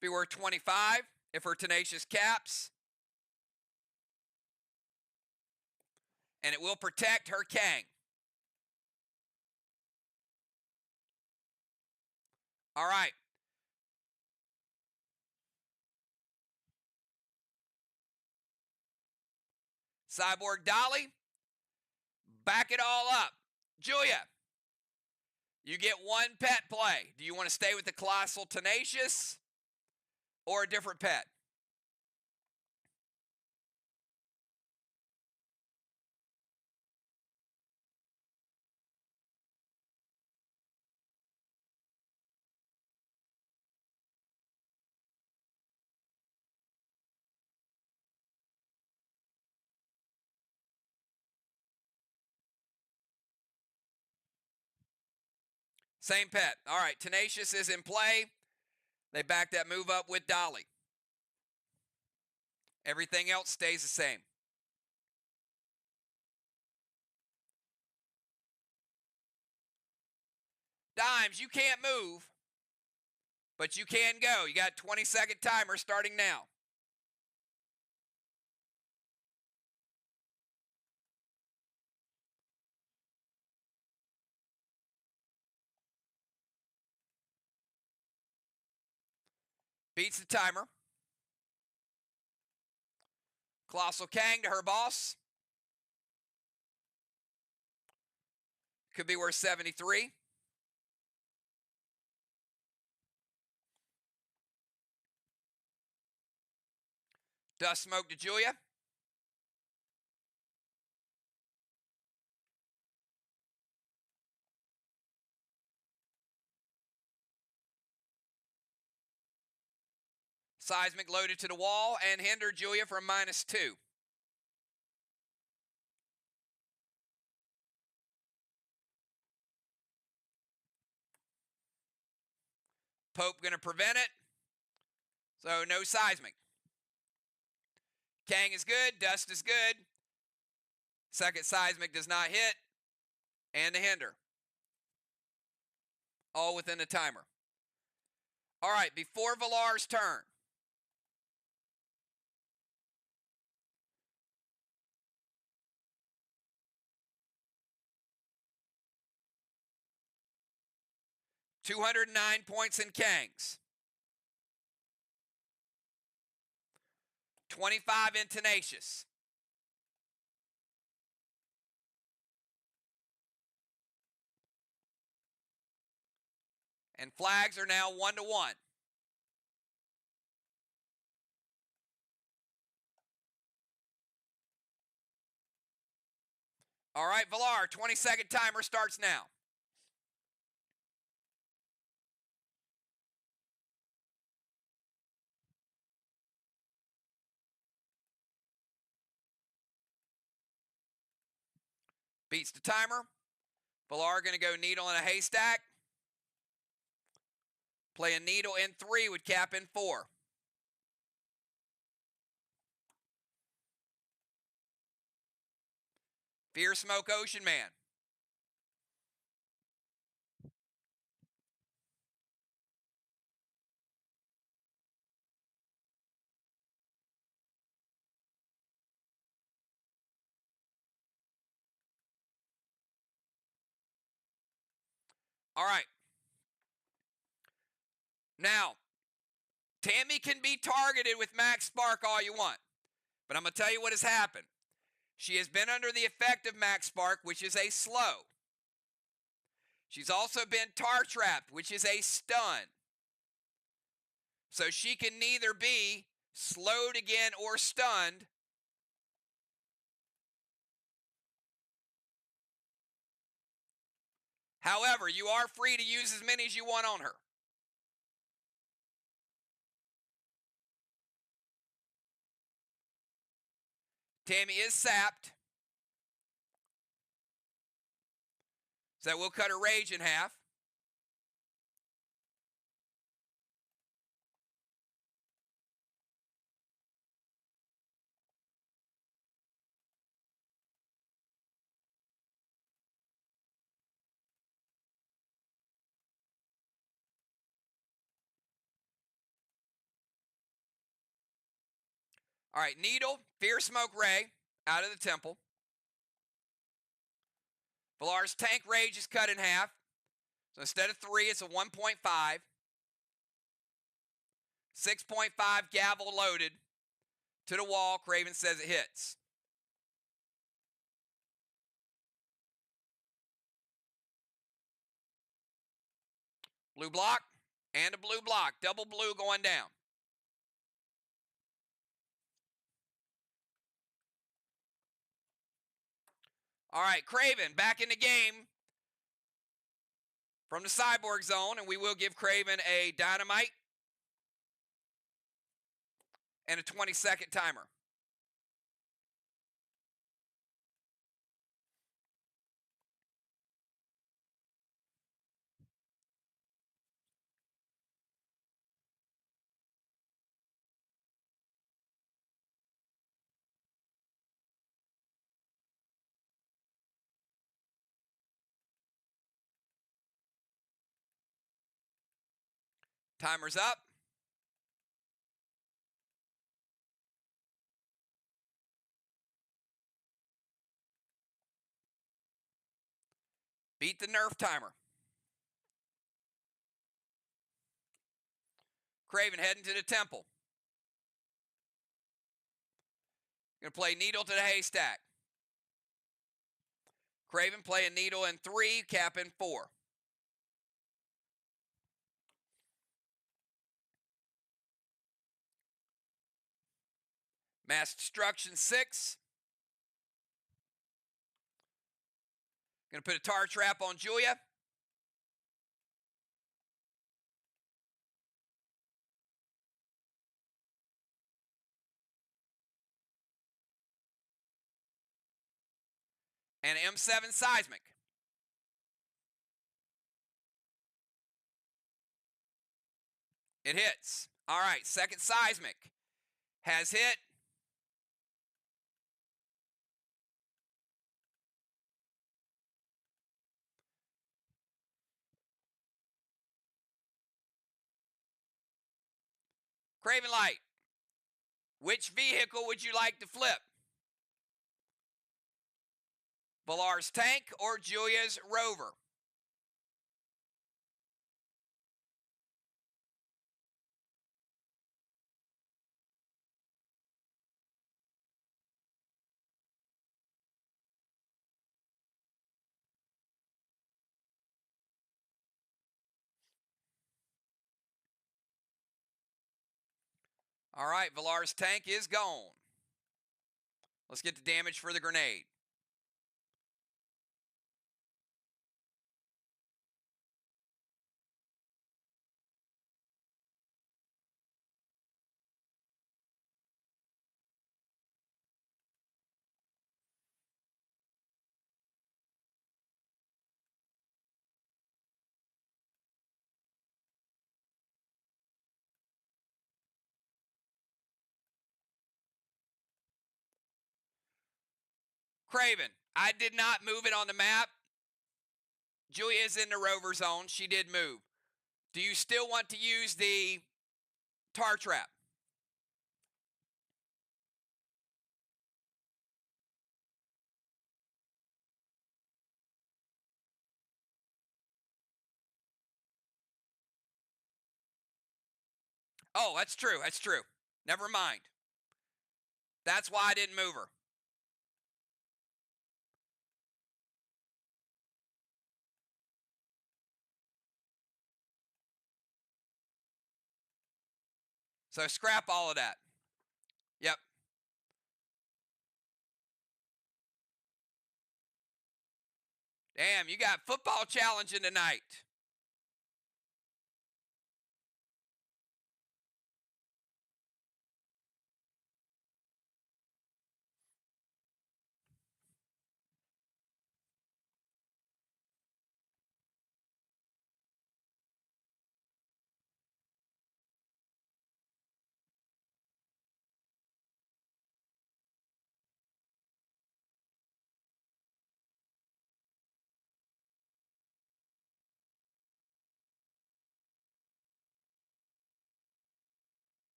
Be worth 25 if her Tenacious caps. And it will protect her Kang. All right. Cyborg Dolly, back it all up. Julia, you get one pet play. Do you want to stay with the Colossal Tenacious or a different pet? Same pet. All right, Tenacious is in play. They back that move up with Dolly. Everything else stays the same. Dimes, you can't move, but you can go. You got 20-second timer starting now. Beats the timer. Colossal Kang to her boss. Could be worth 73. Dust Smoke to Julia. Seismic loaded to the wall and hinder Julia from -2. Pope going to prevent it. So no seismic. Kang is good. Dust is good. Second seismic does not hit. And the hinder. All within the timer. All right, before Villar's turn. $209 points in Kang's. 25 in Tenacious. And flags are now 1-1. All right, Villar, 20-second timer starts now. Beats the timer. Villar going to go needle in a haystack. Play a needle in 3 with cap in 4. Fear Smoke Ocean Man. All right. Now, Tammy can be targeted with Max Spark all you want, but I'm going to tell you what has happened. She has been under the effect of Max Spark, which is a slow. She's also been tar trapped, which is a stun. So she can neither be slowed again or stunned. However, you are free to use as many as you want on her. Tammy is sapped. So we'll cut her rage in half. All right, Needle, Fear Smoke Ray out of the temple. Valar's Tank Rage is cut in half. So instead of 3, it's a 1.5. 6.5 gavel loaded to the wall. Craven says it hits. Blue block and a blue block. Double blue going down. All right, Craven back in the game from the Cyborg Zone, and we will give Craven a dynamite and a 20-second timer. Timer's up. Beat the Nerf timer. Craven heading to the temple. Going to play Needle to the Haystack. Craven playing Needle in 3, Cap in 4. Mass Destruction 6. Going to put a tar trap on Julia. And M7 Seismic. It hits. All right, second Seismic has hit. Craven Light, which vehicle would you like to flip? Valar's Tank or Julia's Rover? All right, Valar's Tank is gone. Let's get the damage for the grenade. Craven, I did not move it on the map. Julia is in the Rover zone. She did move. Do you still want to use the tar trap? Oh, that's true. That's true. Never mind. That's why I didn't move her. So scrap all of that. Yep. Damn, you got football challenging tonight.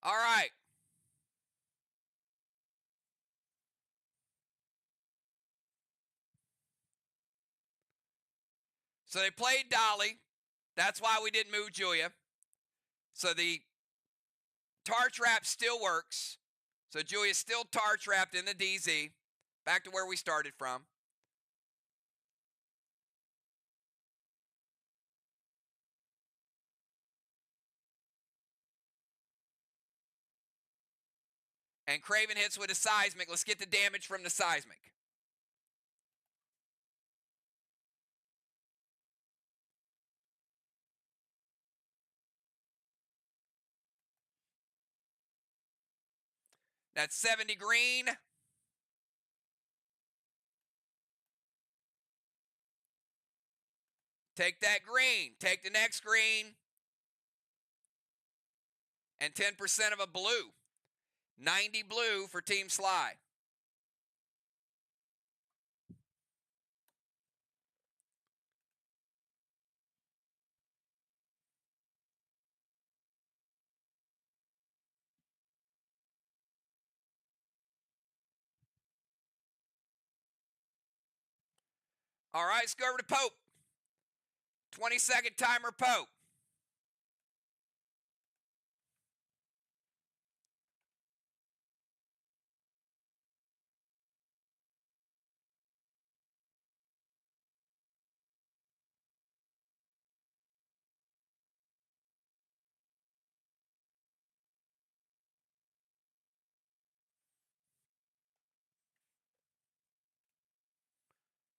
All right. So they played Dolly. That's why we didn't move Julia. So the tar trap still works. So Julia's still tar trapped in the DZ. Back to where we started from. And Craven hits with a seismic. Let's get the damage from the seismic. That's 70 green. Take that green. Take the next green. And 10% of a blue. 90 blue for Team SLY. All right, let's go over to Pope. 20-second timer, Pope.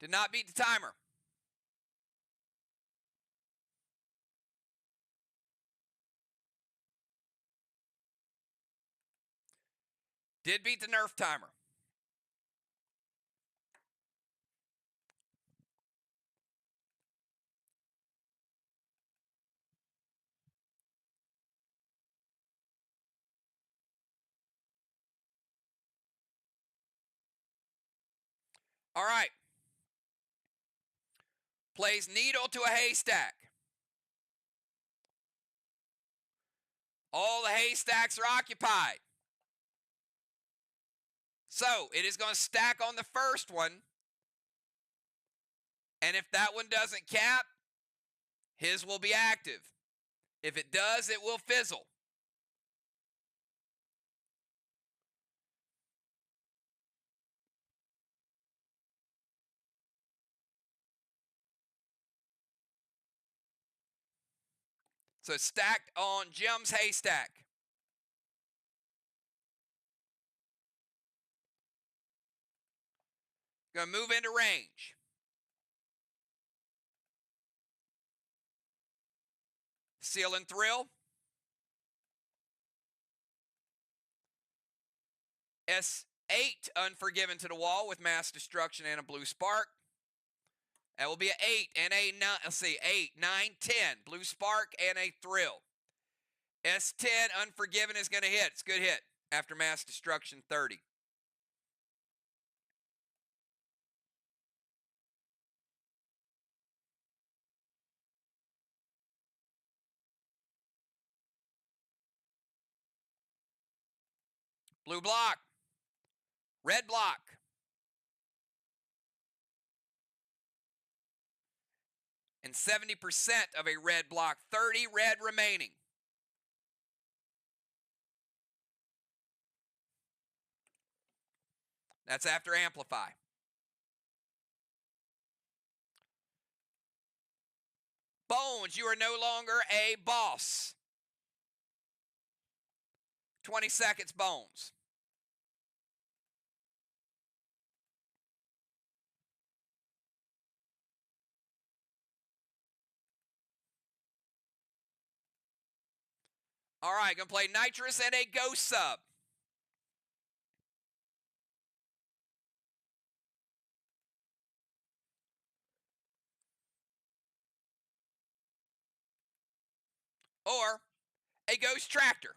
Did not beat the timer. Did beat the nerf timer. All right. Plays needle to a haystack. All the haystacks are occupied. So it is going to stack on the first one. And if that one doesn't cap, his will be active. If it does, it will fizzle. So stacked on Jim's haystack. Going to move into range. Seal and Thrill. S8 Unforgiven to the wall with Mass Destruction and a Blue Spark. That will be an 8 and a 9. Let's see, 8, 9, 10. Blue Spark and a Thrill. S10 Unforgiven is going to hit. It's a good hit after Mass Destruction 30. Blue block. Red block. And 70% of a red block. 30 red remaining. That's after Amplify. Bones, you are no longer a boss. 20 seconds, Bones. All right, going to play Nitrous and a Ghost Sub. Or a Ghost Tractor.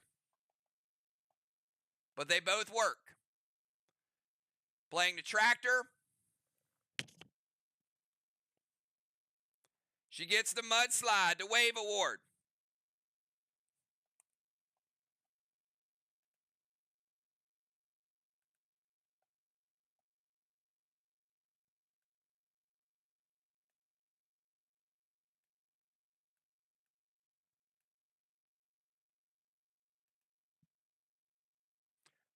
But they both work. Playing the Tractor. She gets the Mudslide, the Wave Award.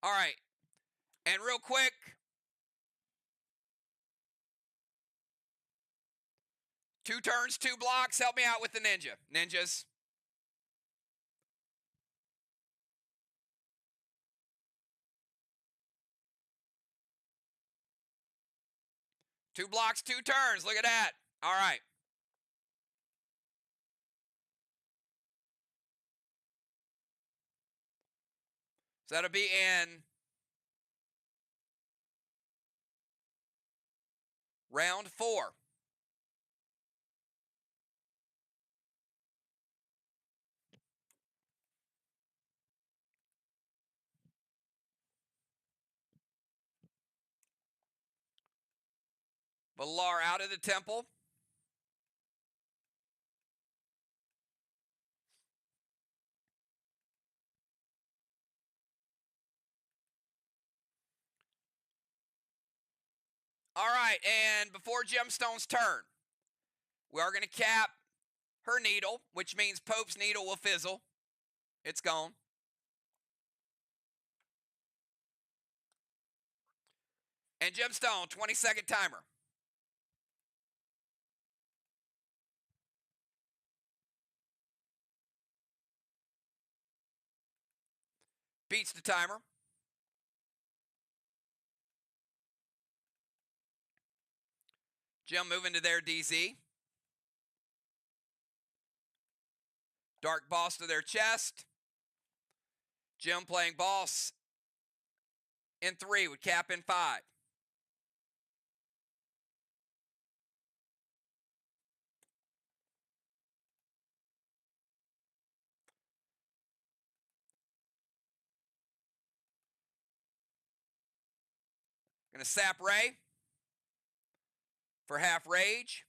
All right. And real quick, 2 turns, 2 blocks. Help me out with the ninja. Ninjas. Two blocks, 2 turns. Look at that. All right. So that'll be in round 4. Valar out of the temple. All right, and before Gemstone's turn, we are going to cap her needle, which means Pope's needle will fizzle. It's gone. And Gemstone, 20-second timer. Beats the timer. Gem moving to their DZ. Dark Boss to their chest. Gem playing boss in 3 with cap in 5. Going to sap Ray for half rage.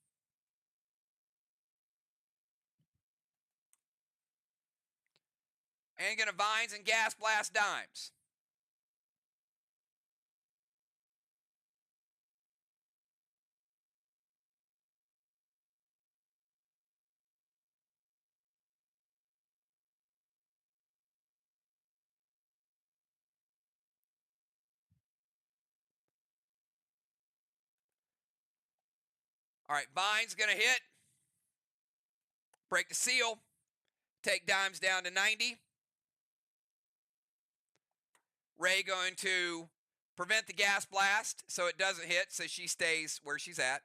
And going to Vines and Gas Blast Dimes. All right, Vine's going to hit. Break the seal. Take Dimes down to 90. Ray going to prevent the gas blast so it doesn't hit, so she stays where she's at.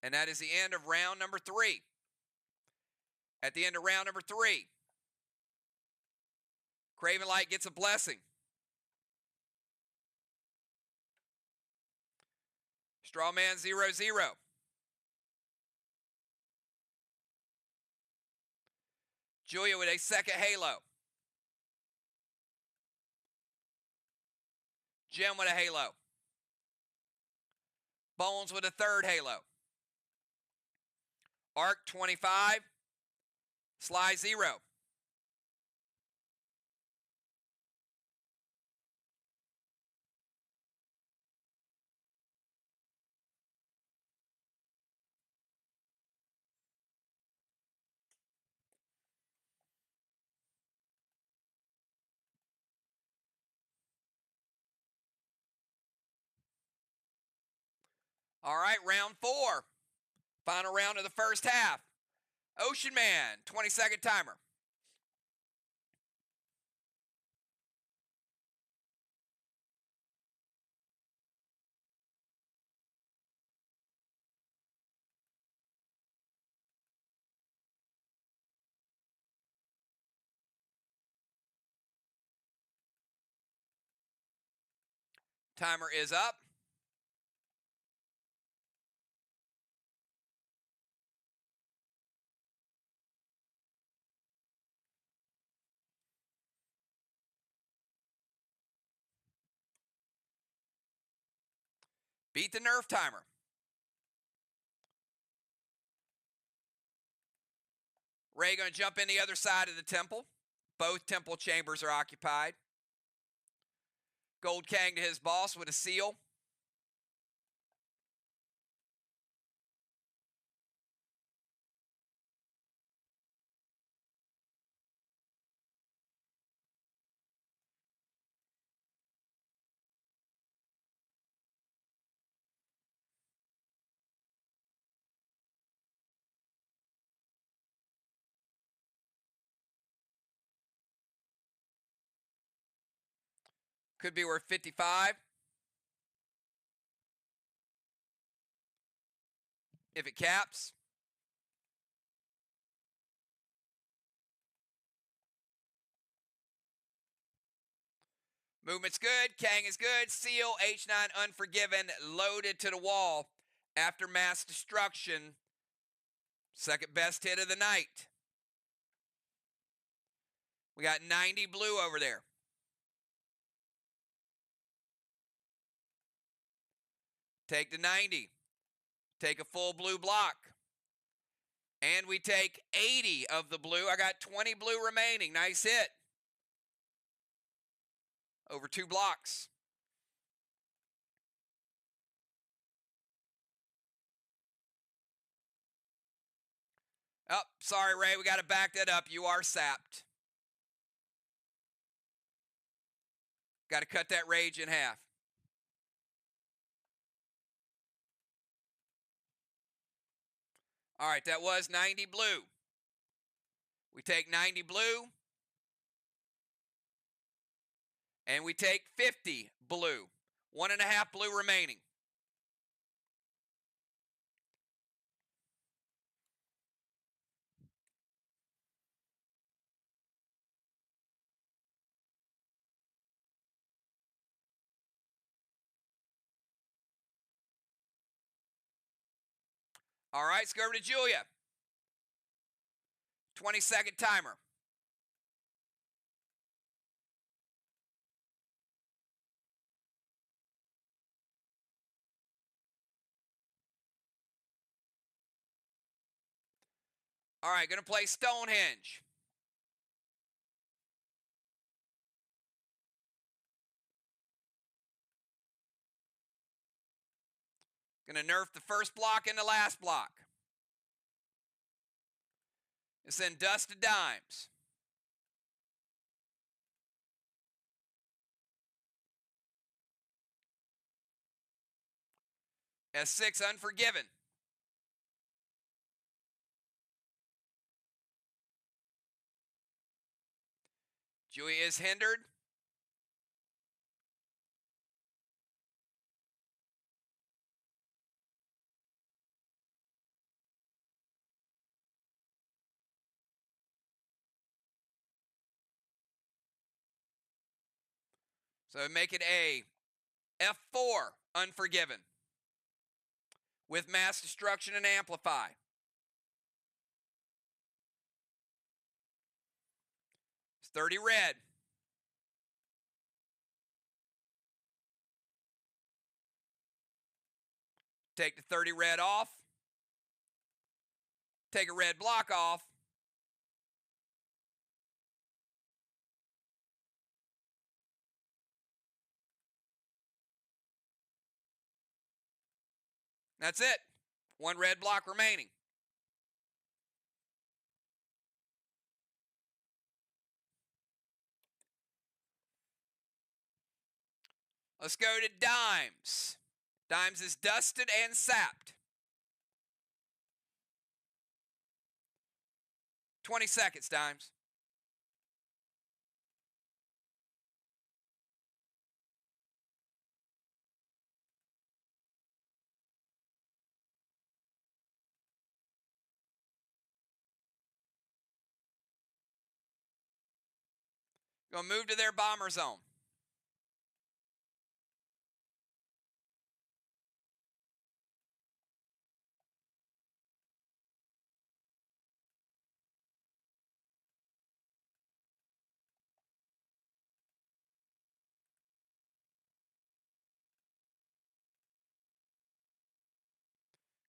And that is the end of round number 3. At the end of round number 3, Craven Light gets a blessing. Strawman 0-0. Julia with a second halo. Jim with a halo. Bones with a third halo. Arc 25. SLY 0. All right, round 4. Final round of the first half. Ocean Man, 20-second timer. Timer is up. Beat the Nerf timer. Ray going to jump in the other side of the temple. Both temple chambers are occupied. Gold Kang to his boss with a seal. Could be worth 55. If it caps. Movement's good. Kang is good. Seal, H9 Unforgiven, loaded to the wall after mass destruction. Second best hit of the night. We got 90 blue over there. Take the 90. Take a full blue block. And we take 80 of the blue. I got 20 blue remaining. Nice hit. Over 2 blocks. Oh, sorry, Ray. We got to back that up. You are sapped. Got to cut that rage in half. All right, that was 90 blue. We take 90 blue. And we take 50 blue. 1.5 blue remaining. All right, let's go over to Julia. 20-second timer. All right, going to play Stonehenge. Going to nerf the first block and the last block. It's in Dust of Dimes. S6 Unforgiven. Julia is hindered. So make it a F4 Unforgiven with Mass Destruction and Amplify. It's 30 red. Take the 30 red off. Take a red block off. That's it. 1 red block remaining. Let's go to Dimes. Dimes is dusted and sapped. 20 seconds, Dimes. Gonna move to their bomber zone.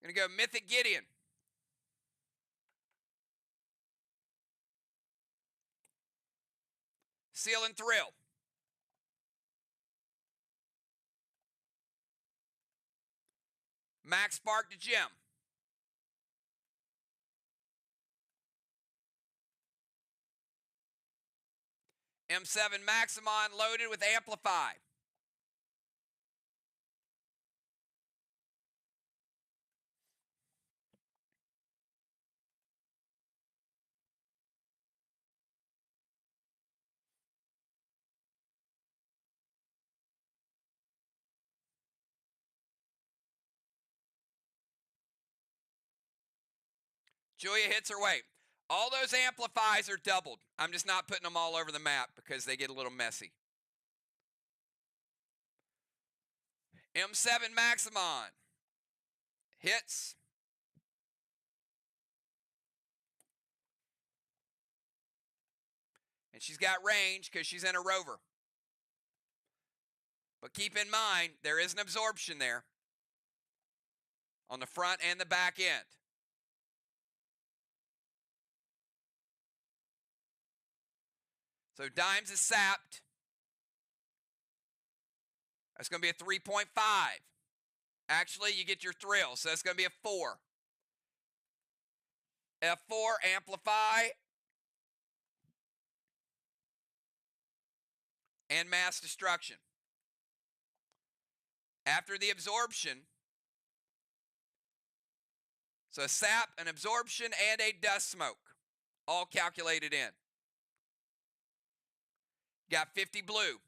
Gonna go Mythic Gideon. Seal and Thrill. Max Spark to Jim. M7 Maximon loaded with Amplify. Julia hits her weight. All those amplifies are doubled. I'm just not putting them all over the map because they get a little messy. M7 Maximon hits. And she's got range because she's in a rover. But keep in mind, there is an absorption there on the front and the back end. So Dimes is sapped. That's going to be a 3.5. Actually, you get your thrill, so that's going to be a 4. F4, Amplify, and Mass Destruction. After the absorption, so a sap, an absorption, and a dust smoke, all calculated in. Got 50 blue.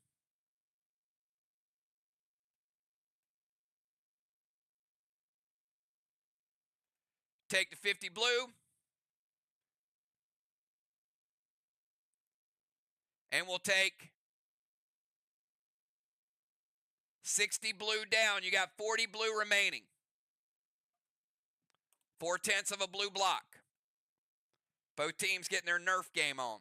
Take the 50 blue. And we'll take 60 blue down. You got 40 blue remaining. 4/10 of a blue block. Both teams getting their nerf game on.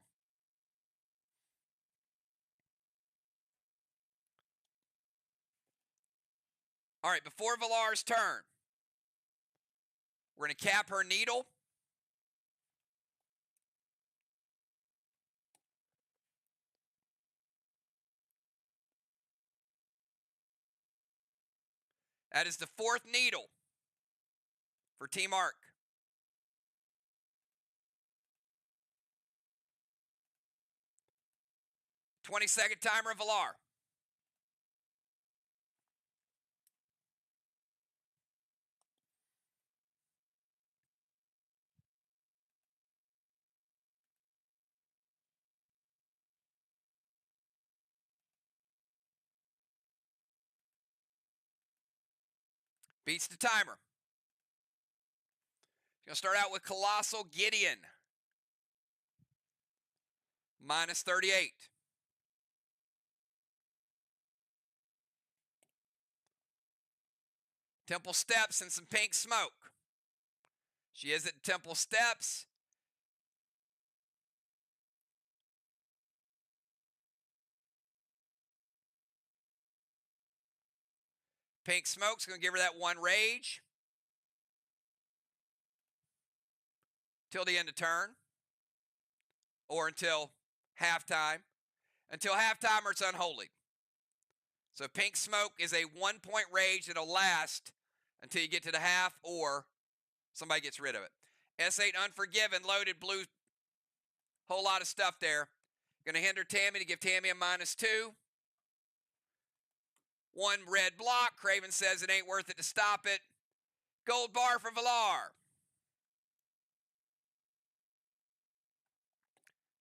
All right, before Villar's turn, we're going to cap her needle. That is the 4th needle for Team Arc. "20-second timer, Villar. Beats the timer. Going to start out with Colossal Gideon. -38. Temple Steps and some pink smoke. She is at Temple Steps. Pink smoke's going to give her that 1 rage. Till the end of turn. Or until halftime. Until halftime or it's unholy. So pink smoke is a 1-point rage that'll last until you get to the half or somebody gets rid of it. S8 Unforgiven, loaded blue. Whole lot of stuff there. Going to hinder Tammy to give Tammy a -2. One red block. Craven says it ain't worth it to stop it. Gold bar for Villar.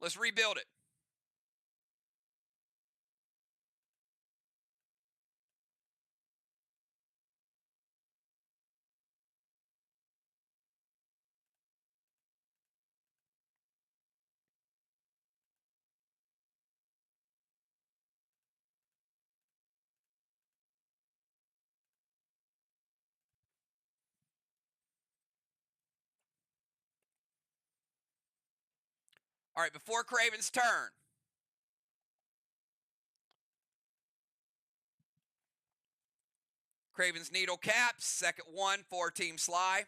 Let's rebuild it. All right, before Craven's turn. Craven's needle caps, second one for Team SLY.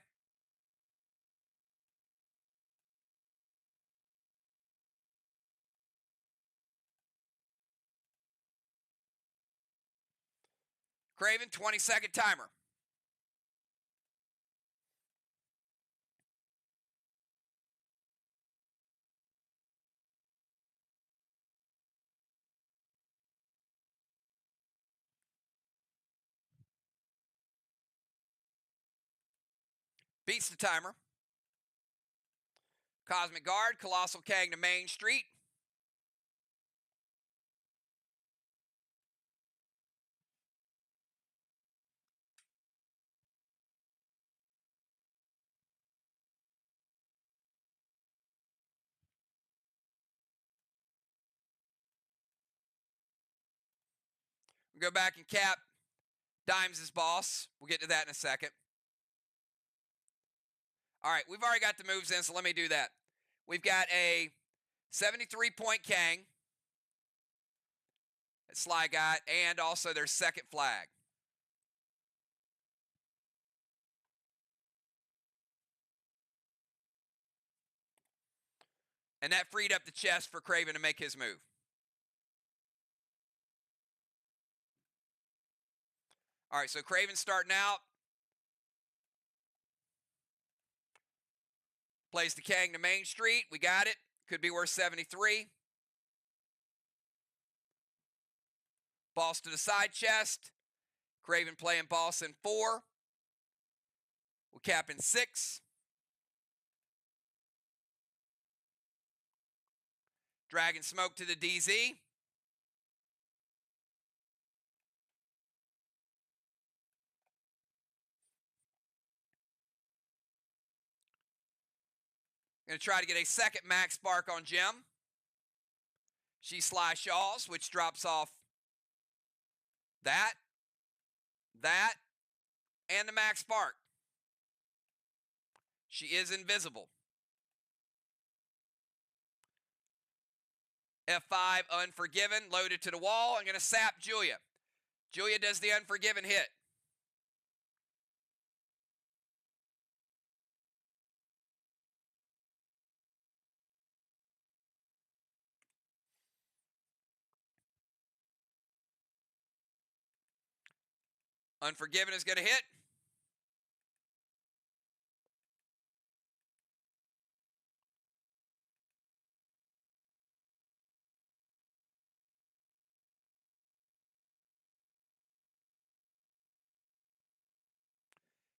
Craven, 20-second timer. Beats the timer. Cosmic Guard, Colossal Kang to Main Street. We'll go back and cap Dimes' boss. We'll get to that in a second. All right, we've already got the moves in, so let me do that. We've got a 73-point Kang that SLY got, and also their second flag. And that freed up the chest for Craven to make his move. All right, so Craven starting out. Plays the Kang to Main Street. We got it. Could be worth 73. Boss to the side chest. Craven playing boss in 4. We'll cap in 6. Dragon Smoke to the DZ. Going to try to get a second Max Spark on Gem. She SLY Shaws, which drops off that, and the Max Spark. She is invisible. F5, Unforgiven, loaded to the wall. I'm going to sap Julia. Julia does the Unforgiven hit. Unforgiven is going to hit.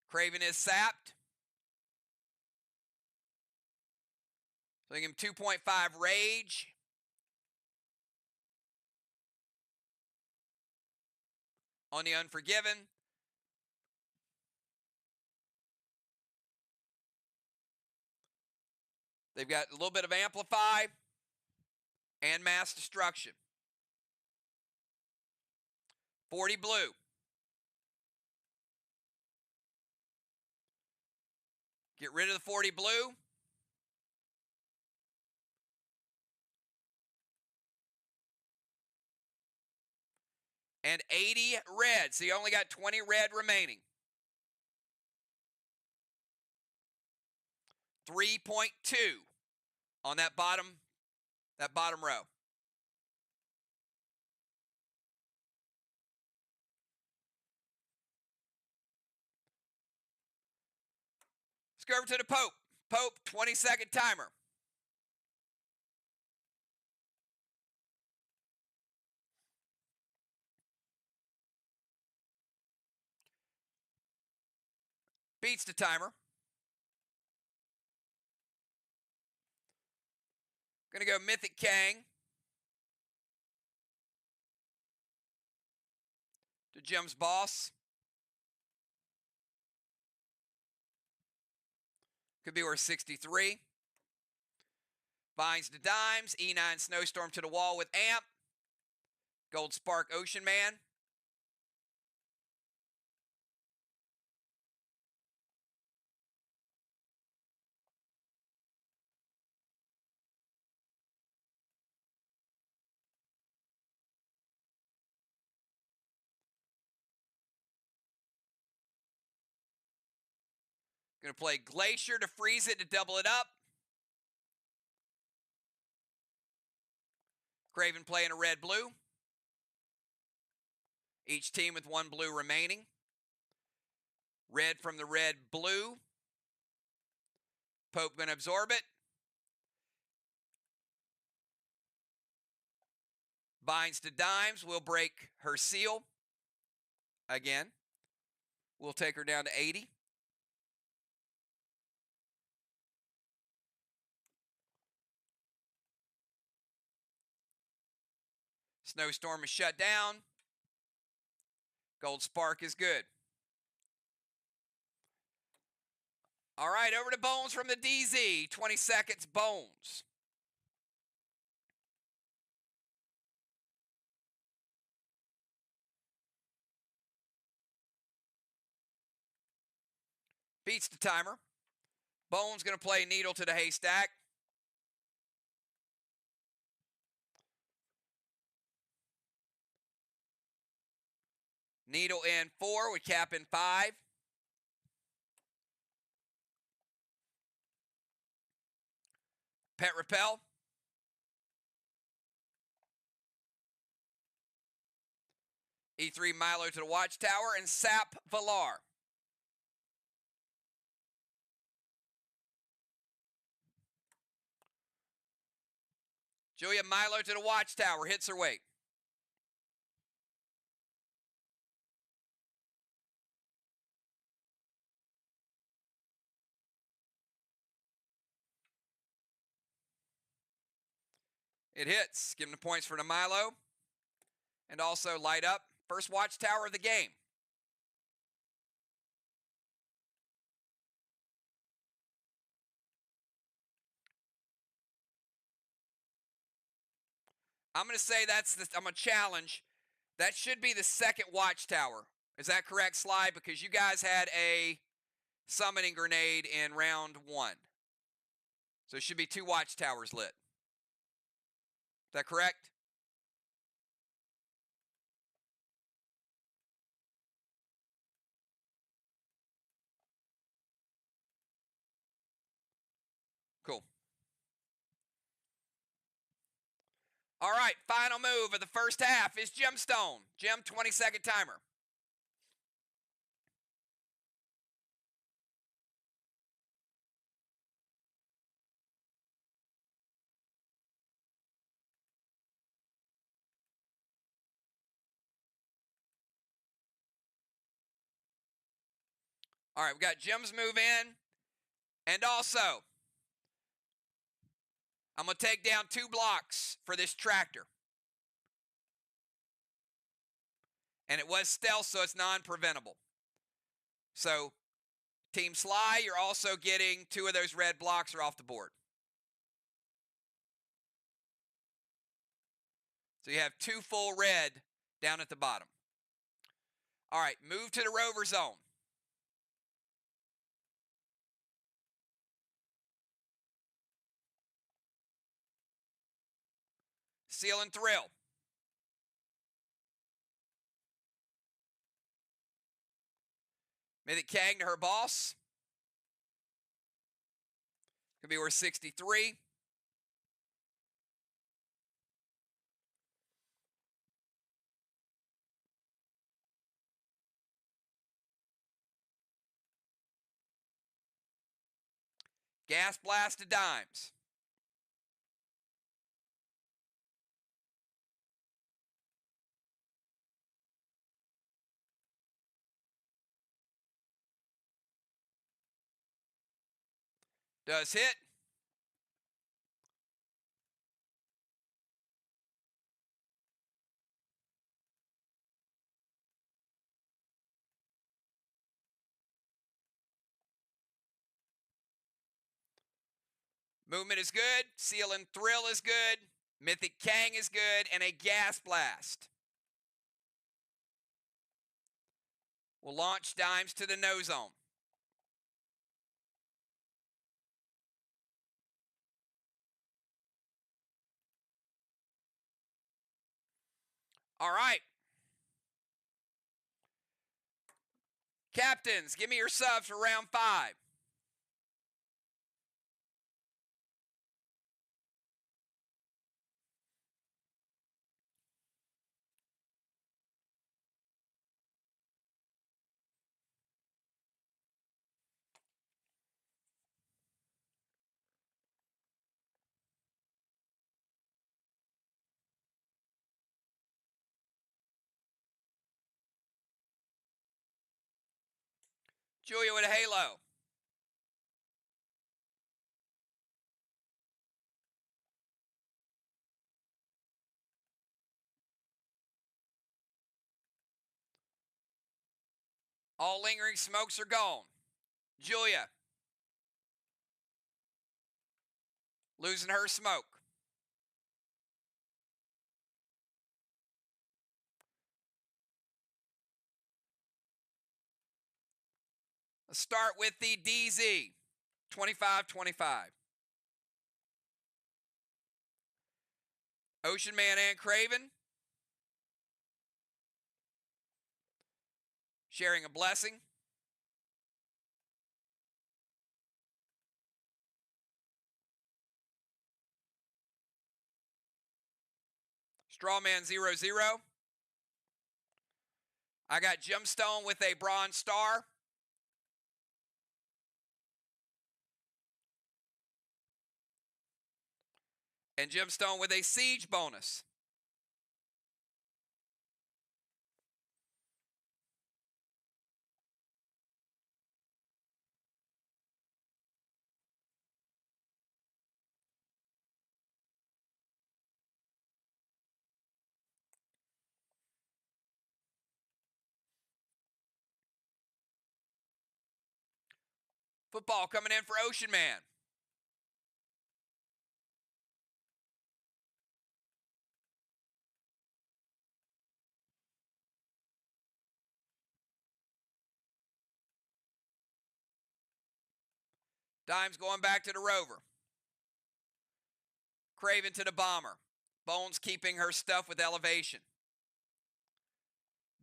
Craven is sapped. So I give him 2.5 rage. On the Unforgiven. They've got a little bit of Amplify and Mass Destruction. 40 blue. Get rid of the 40 blue. And 80 red. So you only got 20 red remaining. 3.2 on that bottom row. Let's go over to the Pope. Pope, 20-second timer. Beats the timer. Gonna go Mythic Kang to Jim's boss. Could be worth 63. Vines to dimes. E9 Snowstorm to the wall with Amp. Gold Spark Ocean Man. Going to play Glacier to freeze it to double it up. Craven playing a red-blue. Each team with one blue remaining. Red from the red-blue. Pope going to absorb it. Binds to dimes. We'll break her seal. Again. We'll take her down to 80. Snowstorm is shut down. Gold Spark is good. All right, over to Bones from the DZ. 20 seconds, Bones. Beats the timer. Bones going to play Needle to the Haystack. Needle in 4 with cap in 5. Pet Repel. E3 Milo to the Watchtower and Sap Valar. Julia Milo to the Watchtower. Hits her weight. It hits. Give him the points for the Milo. And also light up. First Watchtower of the game. I'm going to say I'm going to challenge. That should be the second Watchtower. Is that correct, Sly? Because you guys had a summoning grenade in round 1. So it should be 2 Watchtowers lit. Is that correct? Cool. All right, final move of the first half is Gemstone. Gem, 20-second timer. All right, we got Gems move in. And also, I'm going to take down 2 blocks for this tractor. And it was stealth, so it's non-preventable. So, Team Sly, you're also getting 2 of those red blocks are off the board. So you have 2 full red down at the bottom. All right, move to the rover zone. Seal and Thrill. Mythic Kang to her boss. Could be worth 63. Gas Blast to dimes. Does hit. Movement is good. Seal and Thrill is good. Mythic Kang is good. And a Gas Blast. We'll launch dimes to the no zone. All right. Captains, give me your subs for round 5. Julia with a halo. All lingering smokes are gone. Julia. Losing her smoke. Let's start with the DZ. 25-25. Ocean Man and Craven. Sharing a blessing. Strawman 0-0. I got Gemstone with a Bronze Star. And Gemstone with a Siege bonus. Football coming in for Ocean Man. Dimes going back to the Rover. Craven to the Bomber. Bones keeping her stuff with elevation.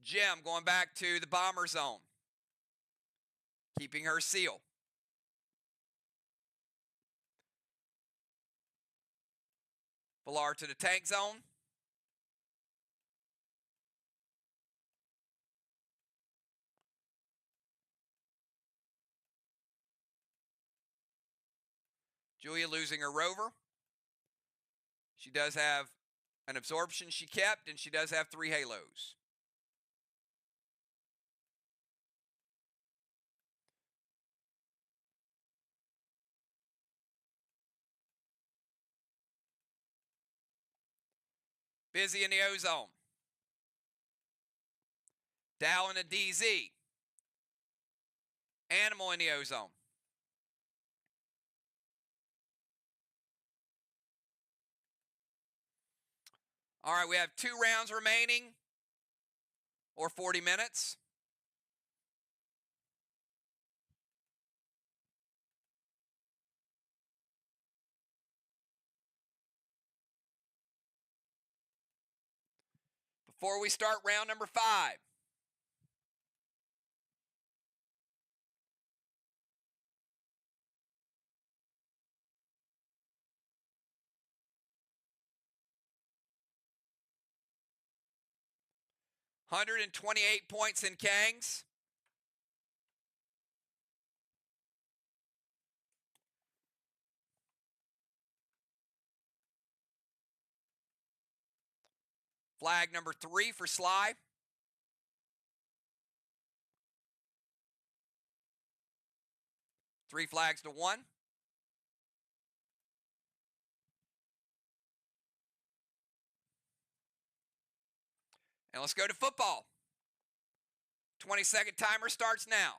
Gem going back to the Bomber zone. Keeping her seal. Valar to the tank zone. Julia losing her Rover. She does have an absorption she kept, and she does have 3 halos. Busy in the O-zone. Dow in the DZ. Animal in the O-zone. All right, we have 2 rounds remaining, or 40 minutes. Before we start round number 5. $128 points in Kangs. Flag number 3 for SLY. Three flags to 1. And let's go to football. 20-second timer starts now.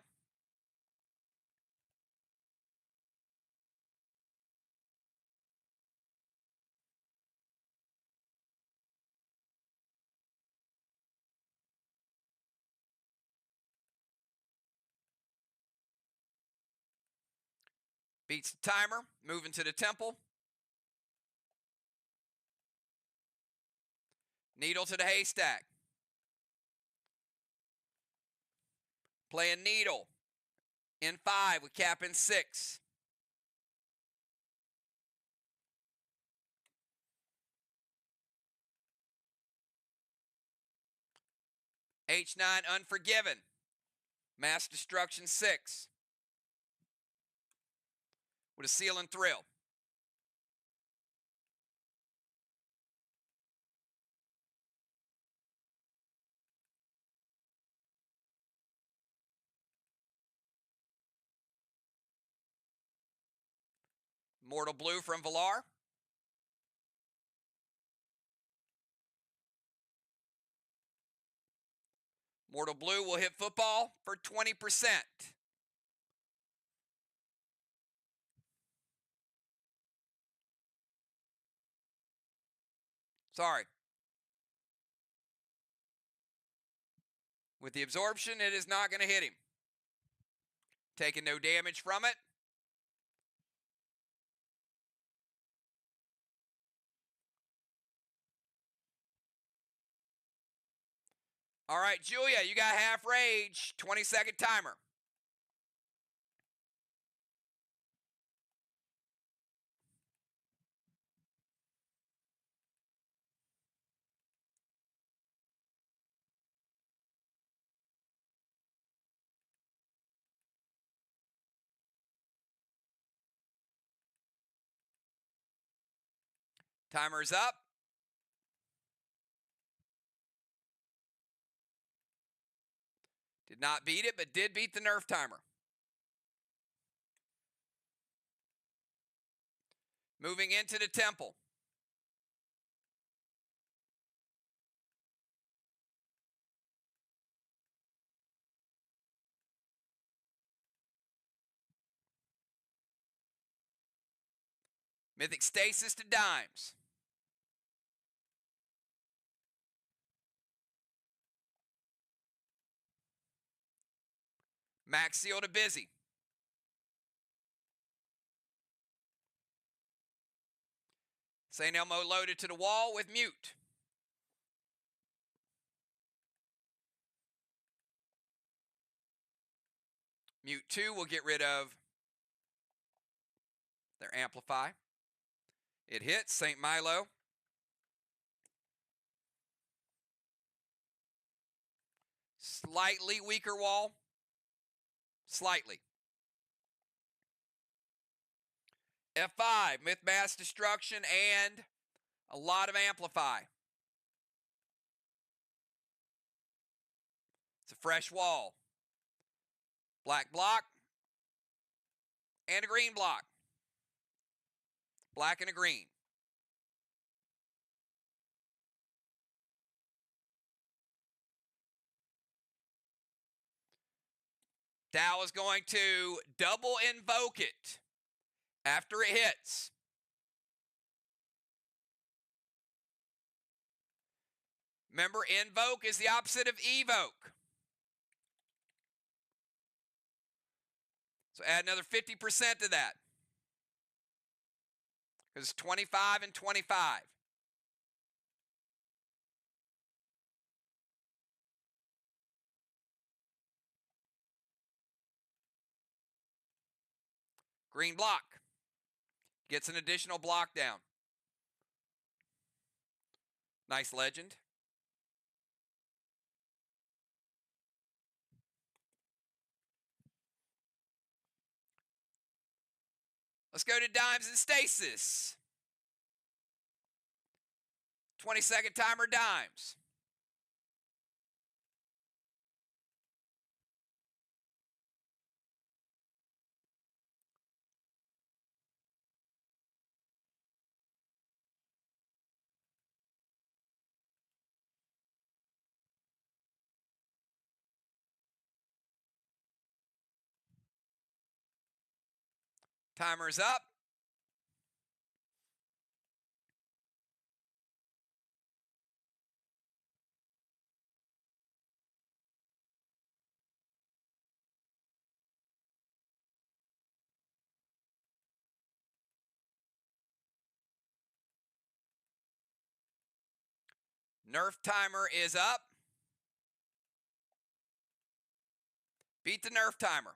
Beats the timer, moving to the temple. Needle to the haystack. Playing needle in 5 with cap in 6. H9 Unforgiven. Mass Destruction 6. With a seal and thrill. Mortal Blue from Valar. Mortal Blue will hit football for 20%. Sorry. With the absorption, it is not going to hit him. Taking no damage from it. All right, Julia, you got half rage. 20-second timer. Timer's up. Did not beat it, but did beat the nerf timer. Moving into the temple. Mythic Stasis to dimes. Max Seal to busy. St. Elmo loaded to the wall with mute. Mute 2 will get rid of their amplify. It hits St. Milo. Slightly weaker wall. Slightly. F5, Myth Mass Destruction and a lot of amplify. It's a fresh wall. Black block and a green block. Black and a green. Dow is going to double invoke it after it hits. Remember, invoke is the opposite of evoke. So add another 50% to that. Because it's 25 and 25. Green block. Gets an additional block down. Nice legend. Let's go to dimes and stasis. 20-second timer dimes. Timer's up. Nerf timer is up. Beat the Nerf timer.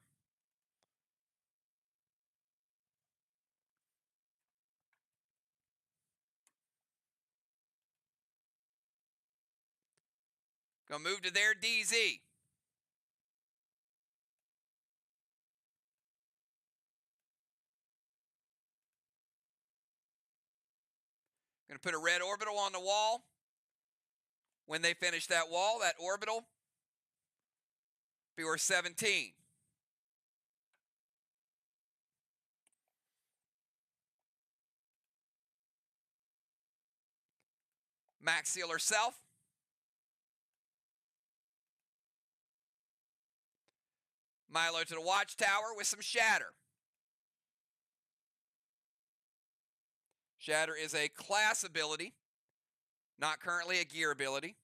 Gonna move to their DZ. Gonna put a red orbital on the wall. When they finish that wall, that orbital be worth 17. Max Sealer Self. Milo to the Watchtower with some Shatter. Shatter is a class ability, not currently a gear ability.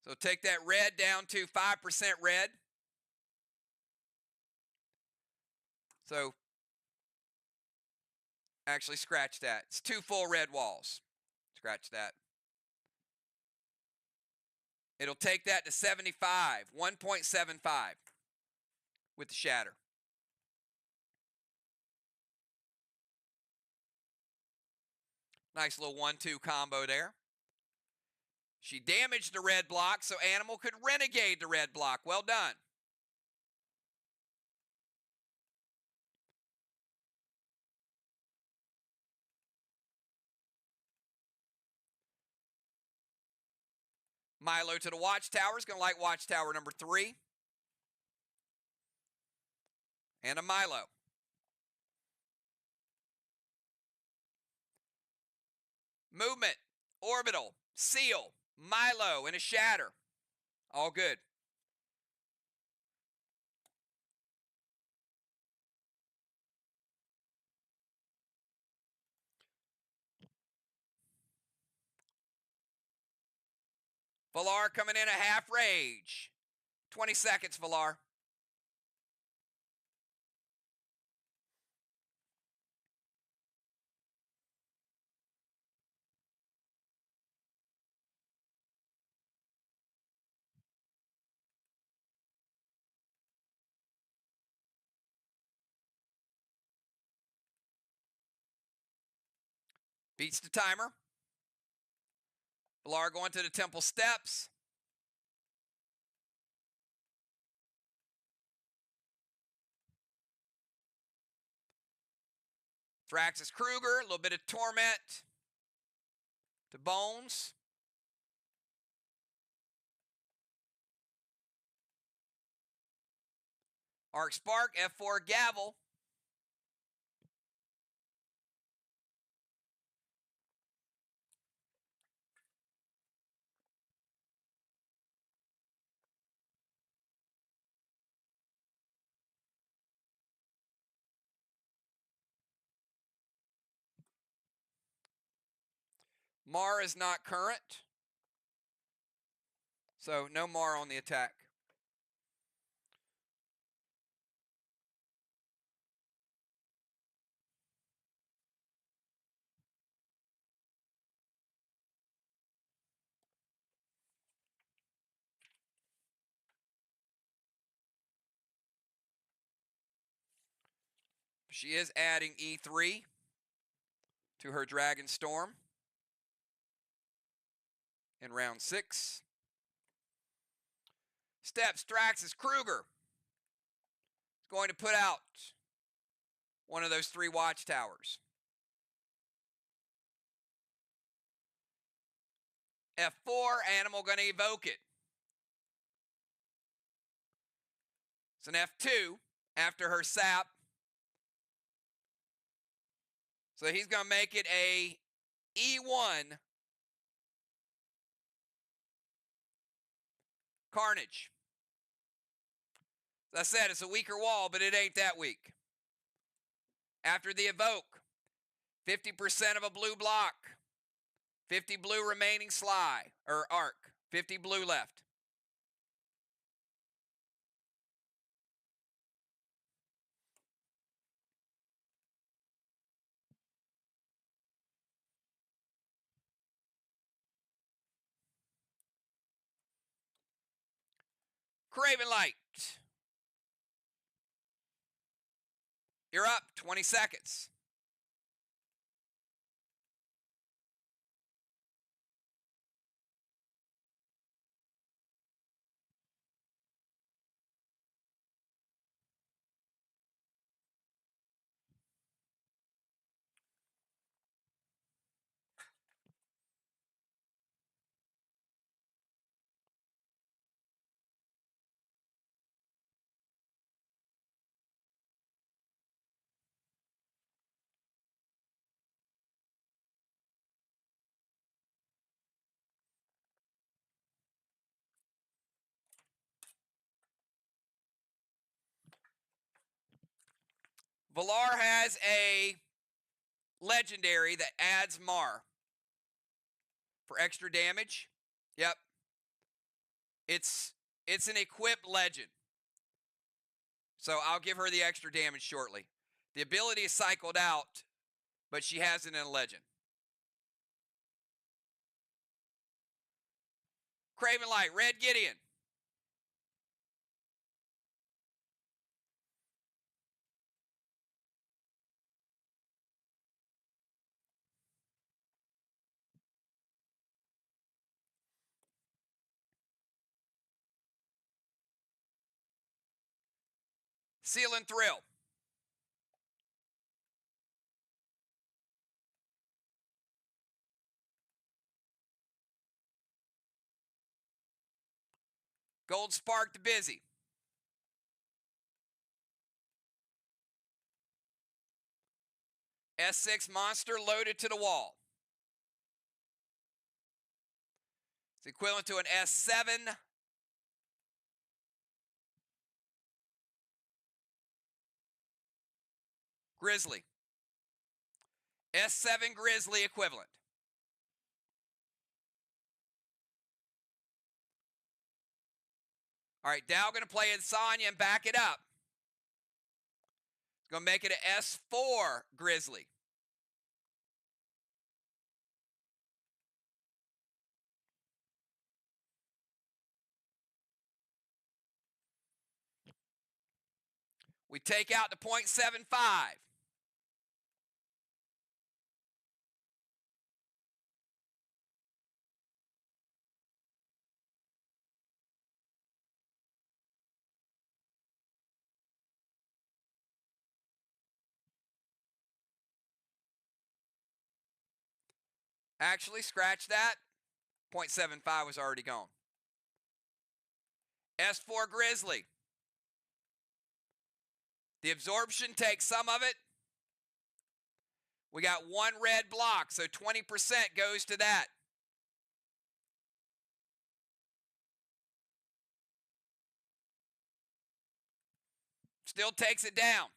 So take that red down to 5% red. So actually scratch that. It's 2 full red walls. Scratch that. It'll take that to 75, 1.75 with the Shatter. Nice little 1-2 combo there. She damaged the red block so Animal could renegade the red block. Well done. Milo to the Watchtower is going to like Watchtower number 3. And a Milo. Movement, Orbital, Seal, Milo, and a Shatter. All good. Valar coming in a half rage. 20 seconds, Valar. Beats the timer. Valar going to the temple steps. Thraxus Kruger, a little bit of torment to Bones. Arc Spark, F4 Gavel. Mar is not current. So no Mar on the attack. She is adding E3 to her Dragon Storm in round 6. Steps, Thraxus Kruger is going to put out one of those 3 Watchtowers. F4, Animal going to evoke it. It's an F2 after her sap. So he's going to make it a E1 Carnage. As I said, it's a weaker wall, but it ain't that weak. After the evoke, 50% of a blue block. 50 blue remaining SLY, or arc. 50 blue left. Craven Light. You're up. 20 seconds. Valar has a legendary that adds Mar for extra damage. Yep. It's an equipped legend. So I'll give her the extra damage shortly. The ability is cycled out, but she has it in a legend. Craven Light, Red Gideon. Seal and Thrill. Gold Spark to Busy. S6 Monster loaded to the wall. It's equivalent to an S7 Grizzly. S7 Grizzly equivalent. All right, Dow going to play Insania and back it up. It's going to make it an S4 Grizzly. We take out the 0.75. Actually, scratch that. 0.75 was already gone. S4 Grizzly. The absorption takes some of it. We got one red block, so 20% goes to that. Still takes it down.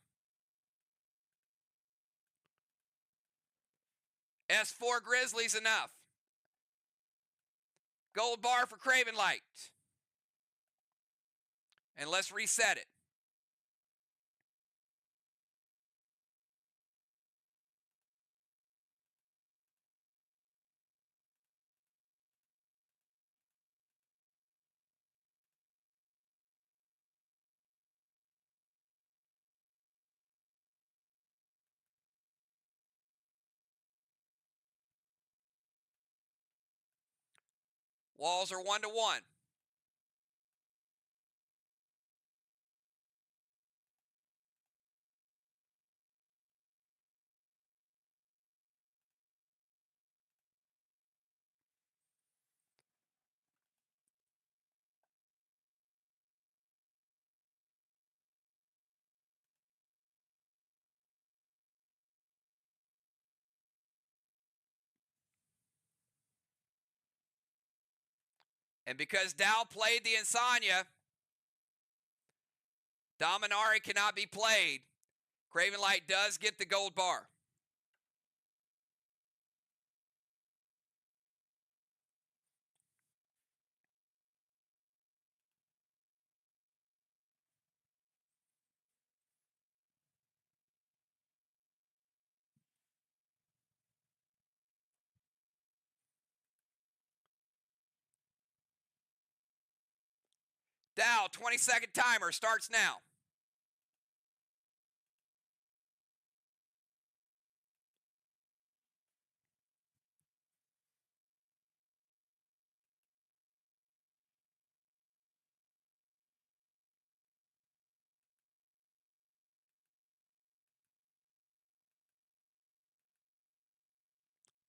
S4 Grizzly's enough. Gold bar for Craven Light. And let's reset it. Walls are 1-to-1. And because Dow played the Insomnia, Dominari cannot be played. Craven Light does get the gold bar. Dow, 20-second timer starts now.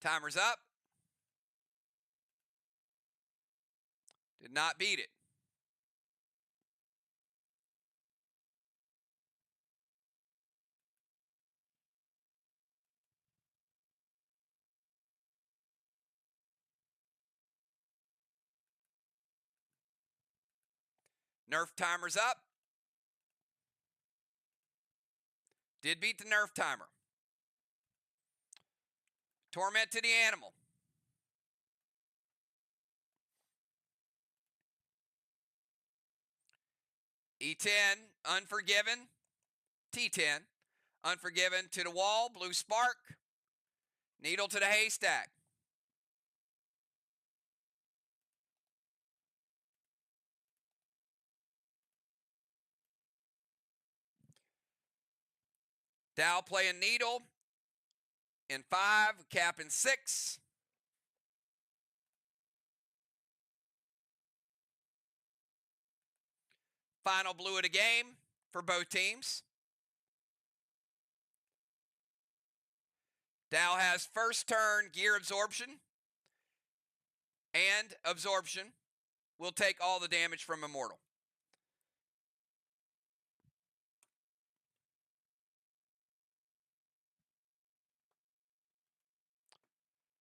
Timer's up. Did not beat it. Nerf timer's up. Did beat the Nerf timer. Torment to the animal. E10, Unforgiven. T10, Unforgiven to the wall. Blue Spark. Needle to the haystack. Dow playing Needle in 5, cap in 6. Final blue of the game for both teams. Dow has first turn gear absorption and absorption. Will take all the damage from Immortal.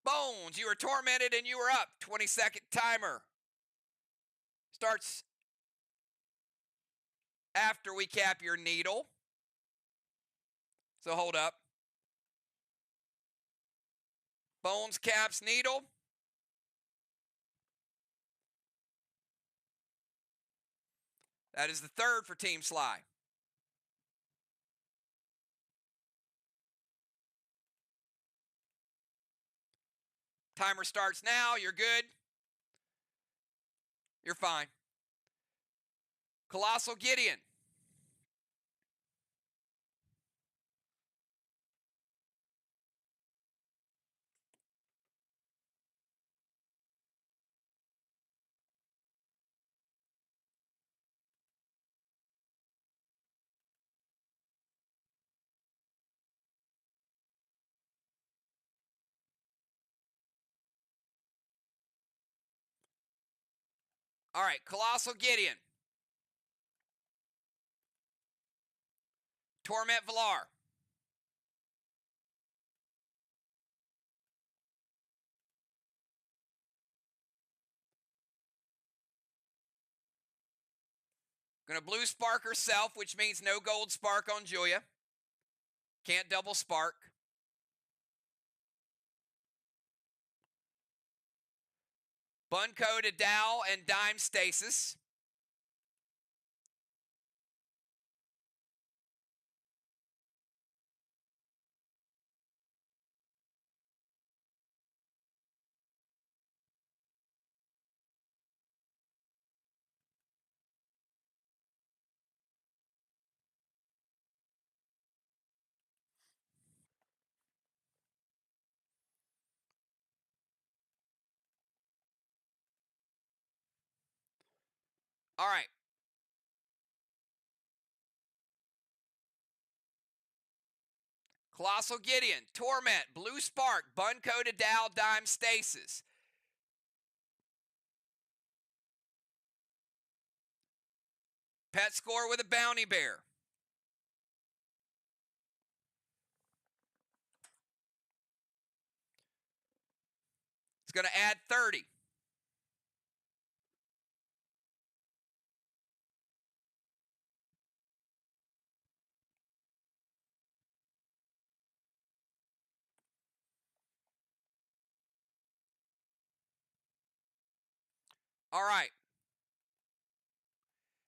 Bones, you were tormented and you were up. 20-second timer. Starts after we cap your Needle. So hold up. Bones caps Needle. That is the third for Team SLY. Timer starts now. You're good. You're fine. Colossal Gideon. All right, Colossal Gideon. Torment Valar. Gonna blue spark herself, which means no gold spark on Julia. Can't double spark. Bunko to Dow and Dime Stasis. All right. Colossal Gideon, Torment, Blue Spark, Bunko to Dow, Dime Stasis. Pet Score with a Bounty Bear. It's going to add 30. All right.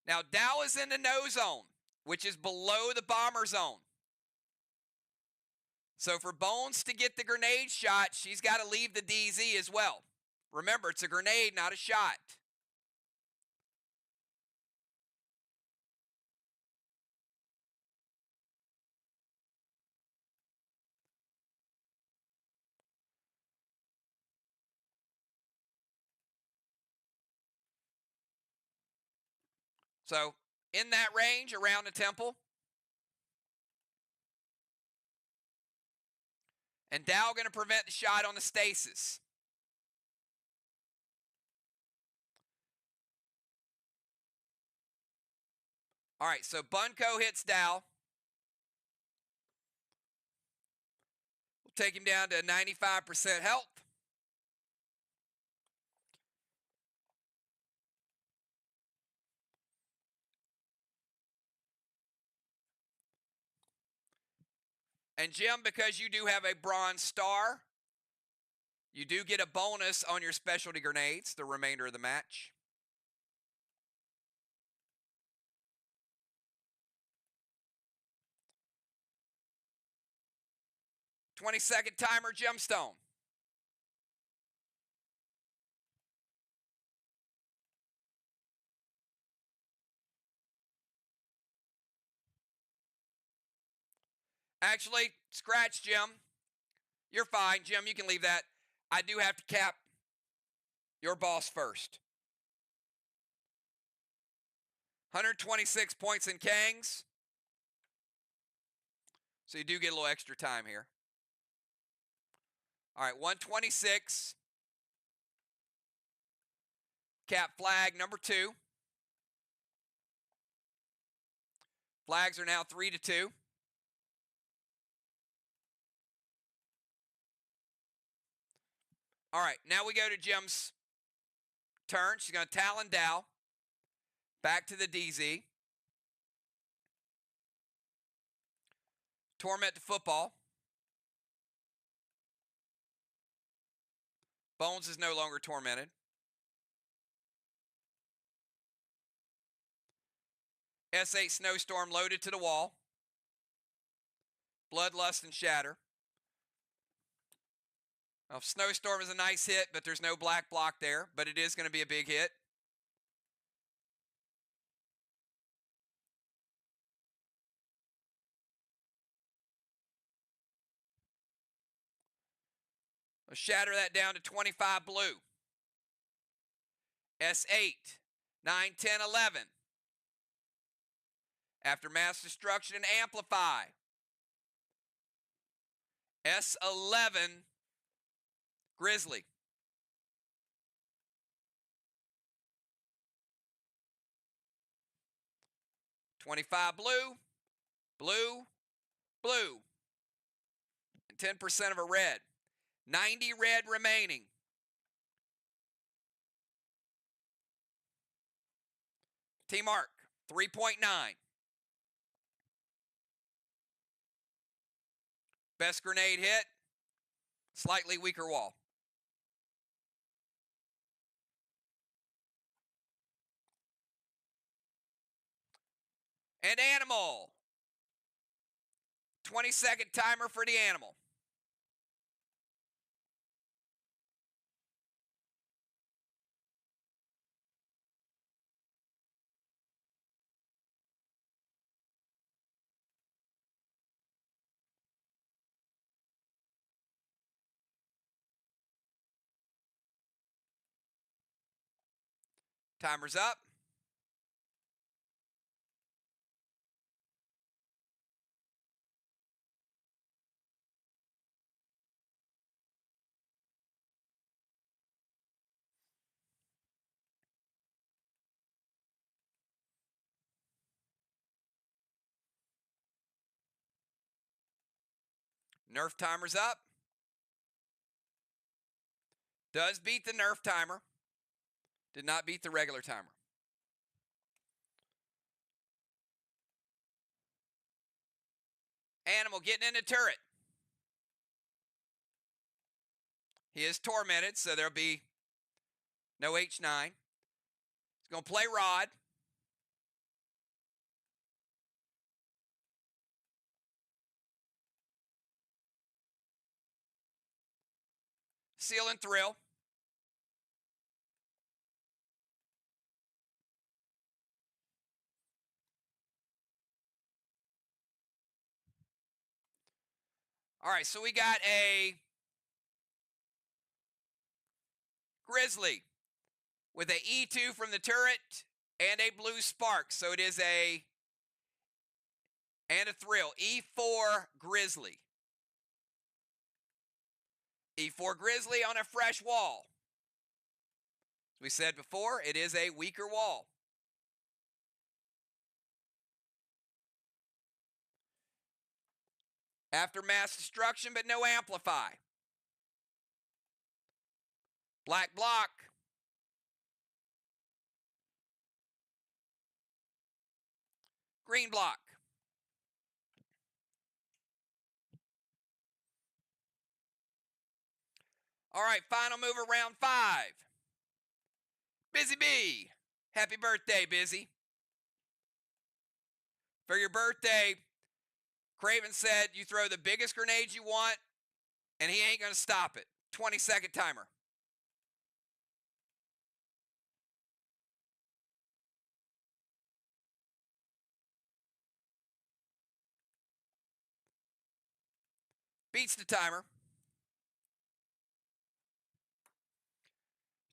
Now, Dow is in the no zone, which is below the bomber zone. So for Bones to get the grenade shot, she's got to leave the DZ as well. Remember, it's a grenade, not a shot. So in that range around the temple. And Dow going to prevent the shot on the stasis. All right, so Bunko hits Dow. We'll take him down to 95% health. And Jim, because you do have a bronze star, you do get a bonus on your specialty grenades the remainder of the match. "20-second timer, gemstone." Actually, scratch, Jim. You're fine, Jim. You can leave that. I do have to cap your boss first. 126 points in Kangs. So you do get a little extra time here. All right, 126. Cap flag number 2. Flags are now 3-2. All right, now we go to Jim's turn. She's going to Talon Dow. Back to the DZ. Torment to football. Bones is no longer tormented. S8 Snowstorm loaded to the wall. Bloodlust and Shatter. Now, Snowstorm is a nice hit, but there's no black block there, but it is going to be a big hit. Let's shatter that down to 25 blue. S8, 9, 10, 11. After mass destruction and amplify. S11, Grizzly. $25 blue, blue, blue, and 10% of a red. 90 red remaining. Team Arc, 3.9. Best grenade hit, slightly weaker wall. And animal. 20-second timer for the animal. Timer's up. Nerf timer's up. Does beat the Nerf timer. Did not beat the regular timer. Animal getting in the turret. He is tormented, so there'll be no H9. It's going to play rod. Seal and thrill. All right, so we got a Grizzly with a E2 from the turret and a blue spark. So it is a thrill. E4 Grizzly. E4 Grizzly on a fresh wall. As we said before, it is a weaker wall. After mass destruction, but no amplify. Black block. Green block. All right, final move of round 5. Busy Bee. Happy birthday, Busy. For your birthday, Craven said you throw the biggest grenade you want, and he ain't going to stop it. 20-second timer. Beats the timer.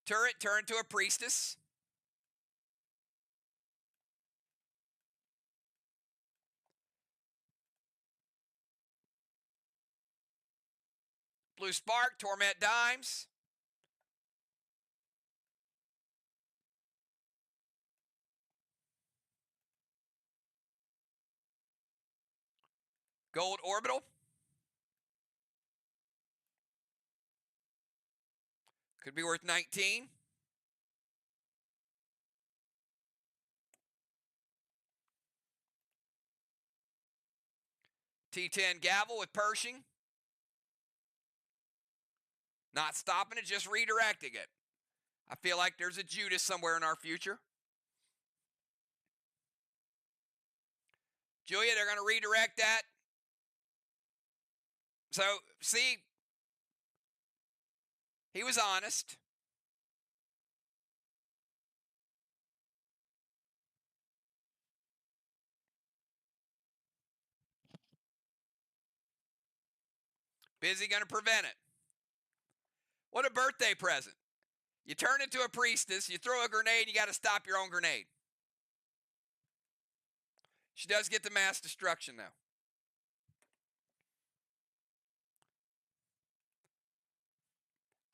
Turret turned to a priestess. Blue spark, torment dimes. Gold orbital. Could be worth 19. T10 gavel with Pershing. Not stopping it, just redirecting it. I feel like there's a Judas somewhere in our future. Julia, they're going to redirect that. So, see, he was honest. Busy going to prevent it. What a birthday present. You turn into a priestess, you throw a grenade, you got to stop your own grenade. She does get the mass destruction, though.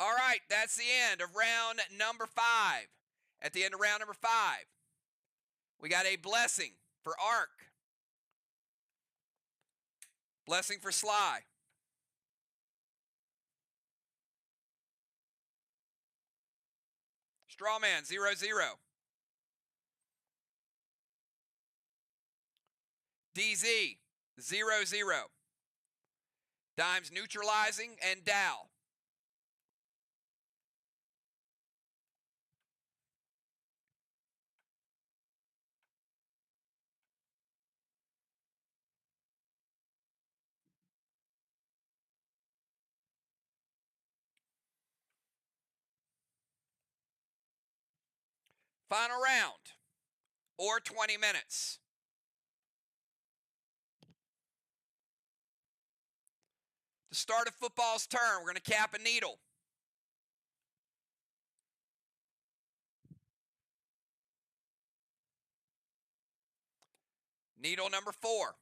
All right, that's the end of round number 5. At the end of round number 5, we got a blessing for Arc. Blessing for SLY. Strawman, 0-0. DZ, 0-0. Dimes neutralizing and Dow. Final round, or 20 minutes. The start of football's turn, we're going to cap a needle. Needle number 4.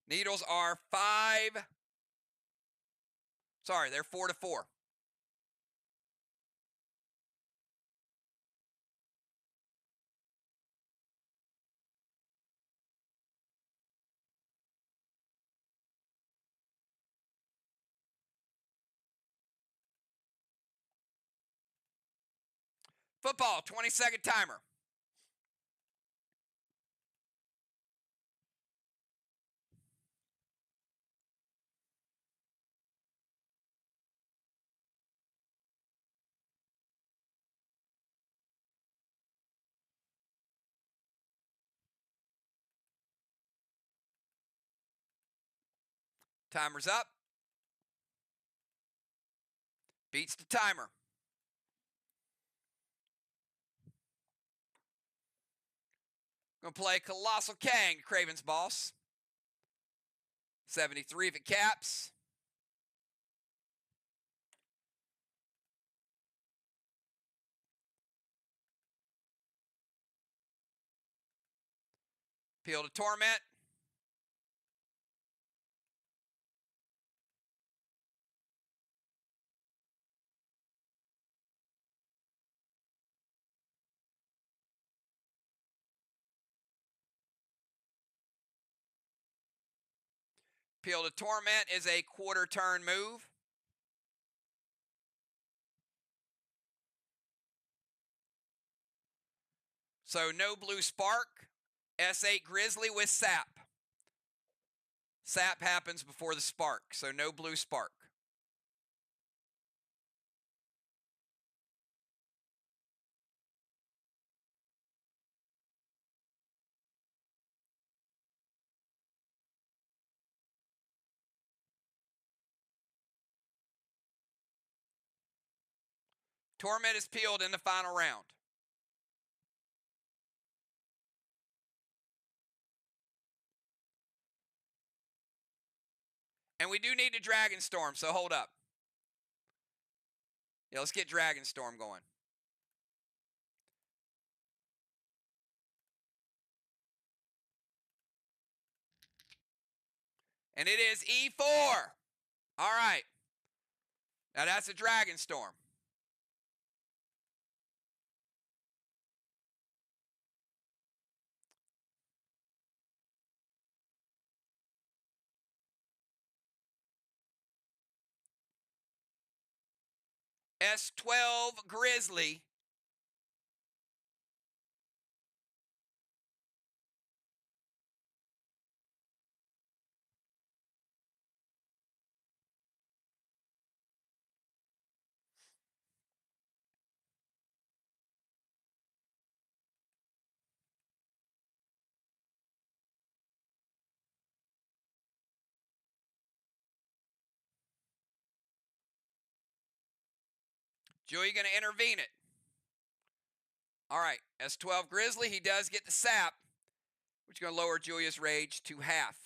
Needles are 5. Sorry, they're 4-4. Football, 20-second timer. Timer's up. Beats the timer. Gonna play Colossal Kang, Craven's boss. 73 if it caps. Appeal to Torment. Appeal to Torment is a quarter turn move. So no blue spark. S8 Grizzly with sap. Sap happens before the spark, so no blue spark. Torment is peeled in the final round. And we do need to Dragon Storm, so hold up. Yeah, let's get Dragon Storm going. And it is E4. All right. Now that's a Dragon Storm. S12 Grizzly. Joey going to intervene it. All right, S12 Grizzly, he does get the sap, which is going to lower Julia's rage to half.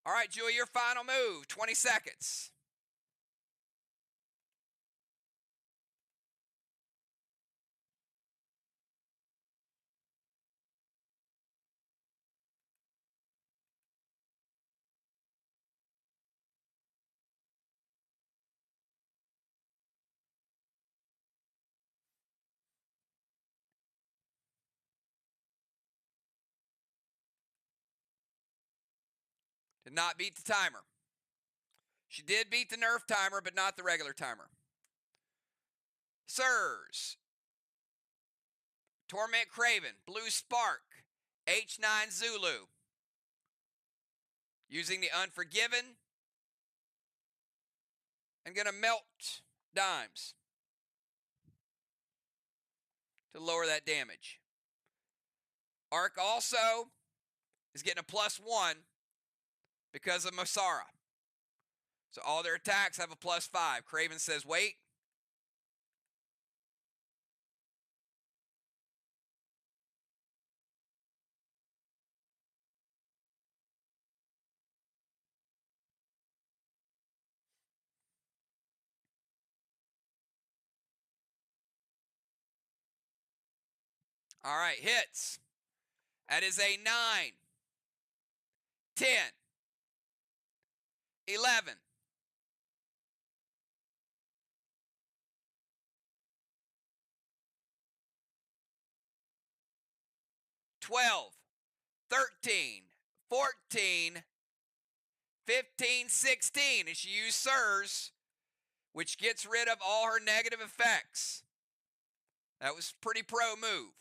All right, Julia, your final move, 20 seconds. Did not beat the timer. She did beat the nerf timer, but not the regular timer. Sirs. Torment Craven, Blue Spark, H9 Zulu. Using the Unforgiven. And going to melt dimes to lower that damage. Arc also is getting a +1 because of Masara. So all their attacks have a +5. Craven says, wait. All right, hits. That is a 9, 10, 11, 12, 13, 14, 15, 16. And she used Sirs, which gets rid of all her negative effects. That was a pretty pro move.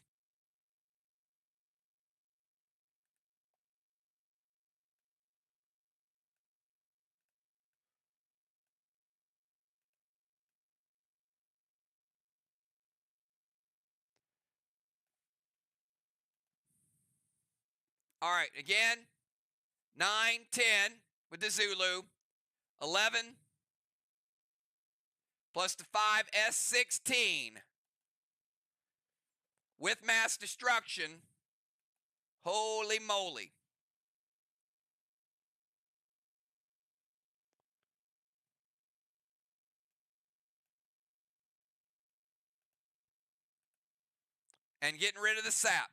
All right, again, 9, 10 with the Zulu, 11 plus the 5, S16 with mass destruction. Holy moly. And getting rid of the sap.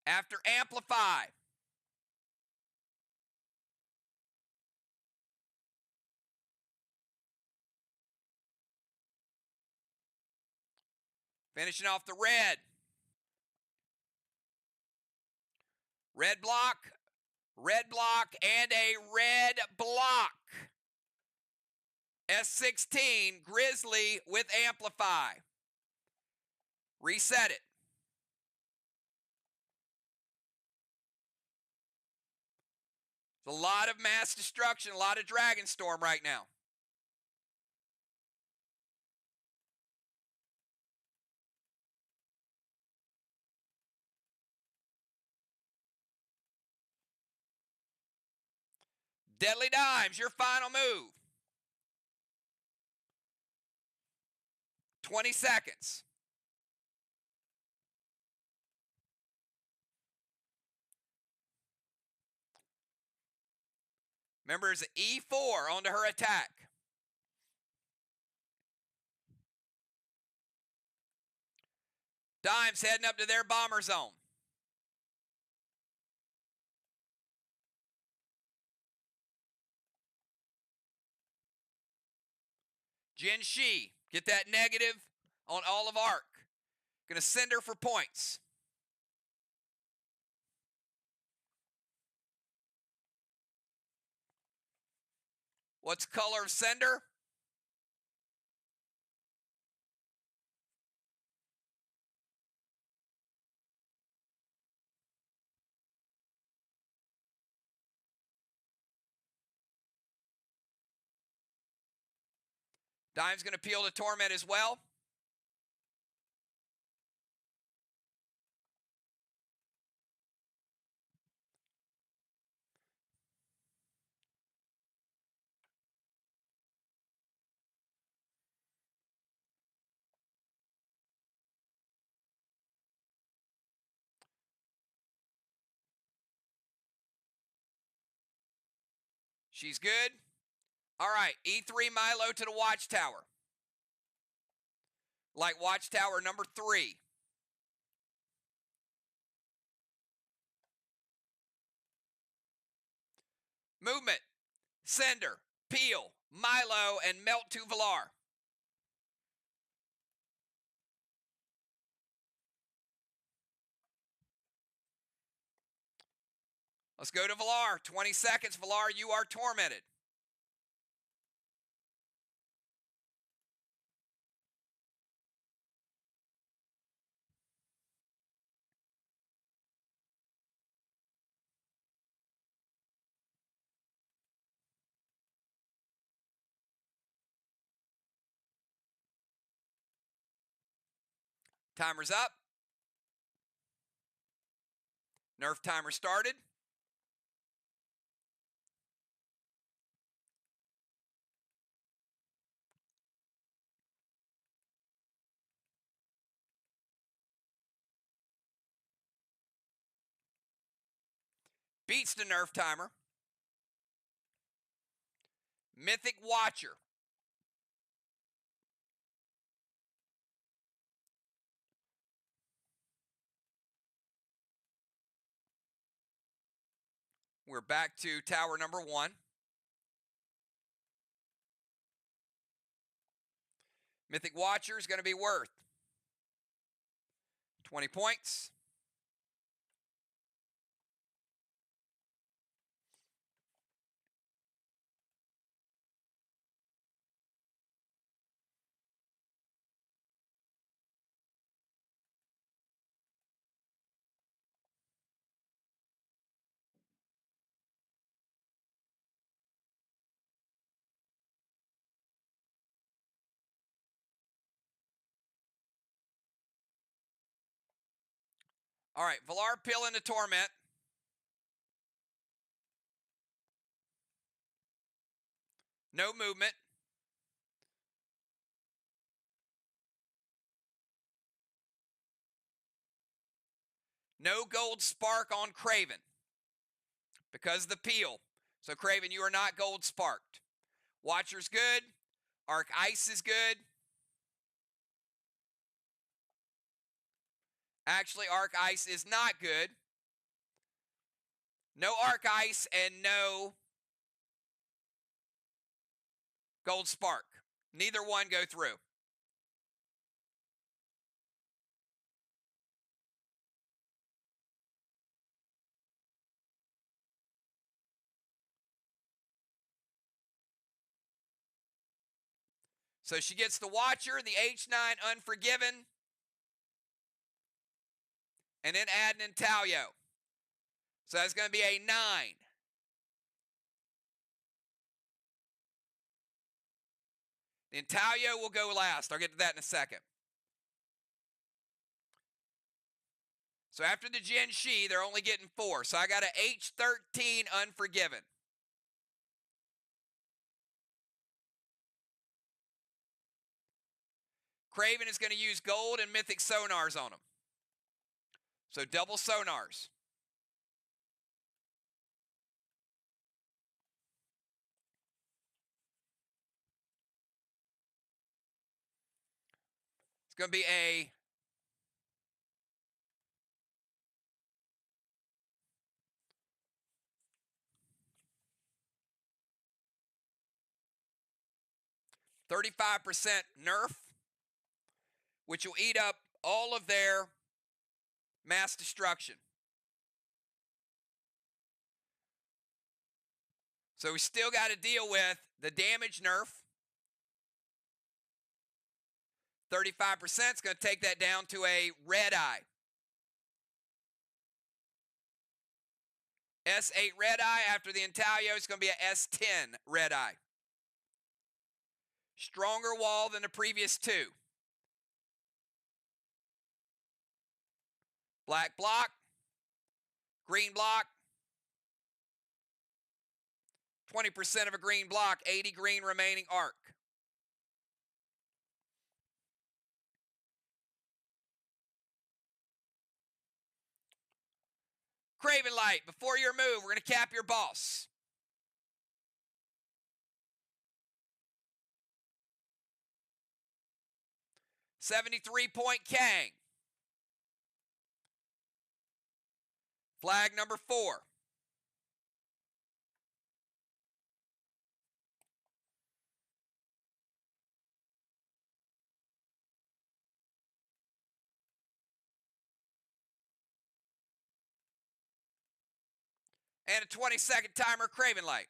After amplify. Finishing off the red. Red block, and a red block. S16 Grizzly with amplify. Reset it. It's a lot of mass destruction, a lot of Dragon Storm right now. Deadly Dimes, your final move. 20 seconds. Remember, it's an E4 onto her attack. Dimes heading up to their bomber zone. Jin Shi, get that negative on all of Arc. Gonna send her for points. What's color of sender? Dime's gonna peel the Torment as well. She's good. All right, E3 Milo to the Watchtower. Like Watchtower number 3. Movement, Sender, Peel, Milo, and Melt to Valar. Let's go to Valar. 20 seconds, Valar, you are tormented. Timer's up. Nerf timer started. Beats the Nerf timer. Mythic Watcher. We're back to tower number 1. Mythic Watcher is going to be worth 20 points. All right, Valar Pill into Torment. No movement. No gold spark on Craven because of the peel. So Craven, you are not gold sparked. Watcher's good. Arc Ice is good. Actually, Arc Ice is not good. No Arc Ice and no gold spark. Neither one go through. So she gets the Watcher, the H9 Unforgiven, and then add an Intalio. So that's going to be a 9. The Intalio will go last. I'll get to that in a second. So after the Gen Shi, they're only getting 4. So I got an H13 Unforgiven. Craven is going to use gold and mythic sonars on them. So double sonars. It's going to be a 35% nerf, which will eat up all of their mass destruction. So we still got to deal with the damage nerf. 35% is going to take that down to a red eye. S8 red eye after the Intalio is going to be a S10 red eye. Stronger wall than the previous 2. Black block, green block, 20% of a green block, 80 green remaining arc. Craven Light, before your move, we're going to cap your boss. $73-point Kang. Flag number 4. And a 20-second timer, Craven Light.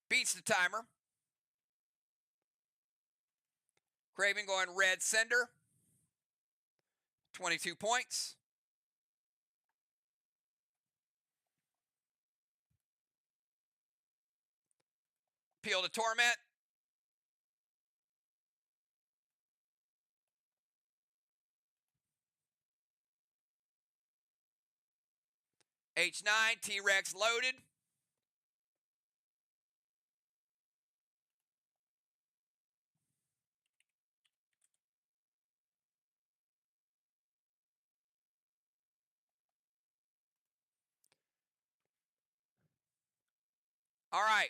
Beats the timer. Craven going red sender. 22 points. Peel to Torment. H9, T-Rex loaded. All right.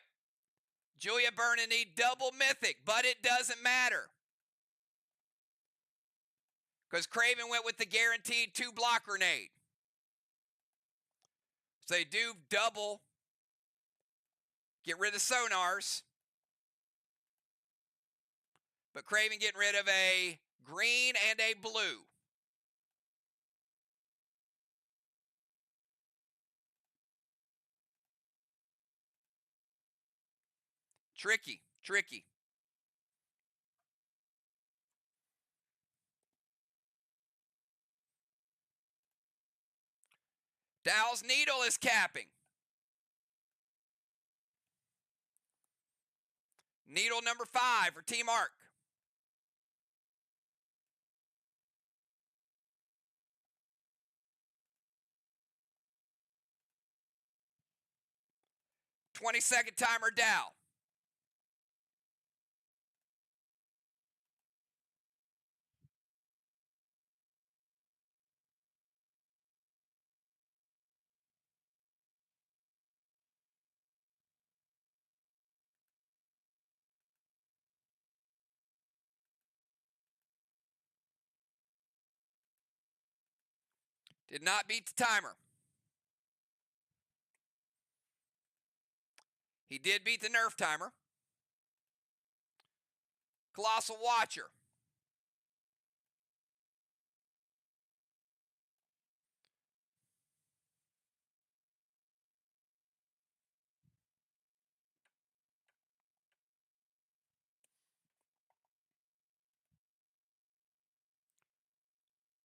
Julia Byrne need double mythic, but it doesn't matter. Because Craven went with the guaranteed 2-block grenade. So they do double. Get rid of sonars. But Craven getting rid of a green and a blue. Tricky, tricky. Dow's needle is capping. Needle number 5 for Team Arc. Twenty-second timer, Dow. Did not beat the timer. He did beat the Nerf timer. Colossal Watcher.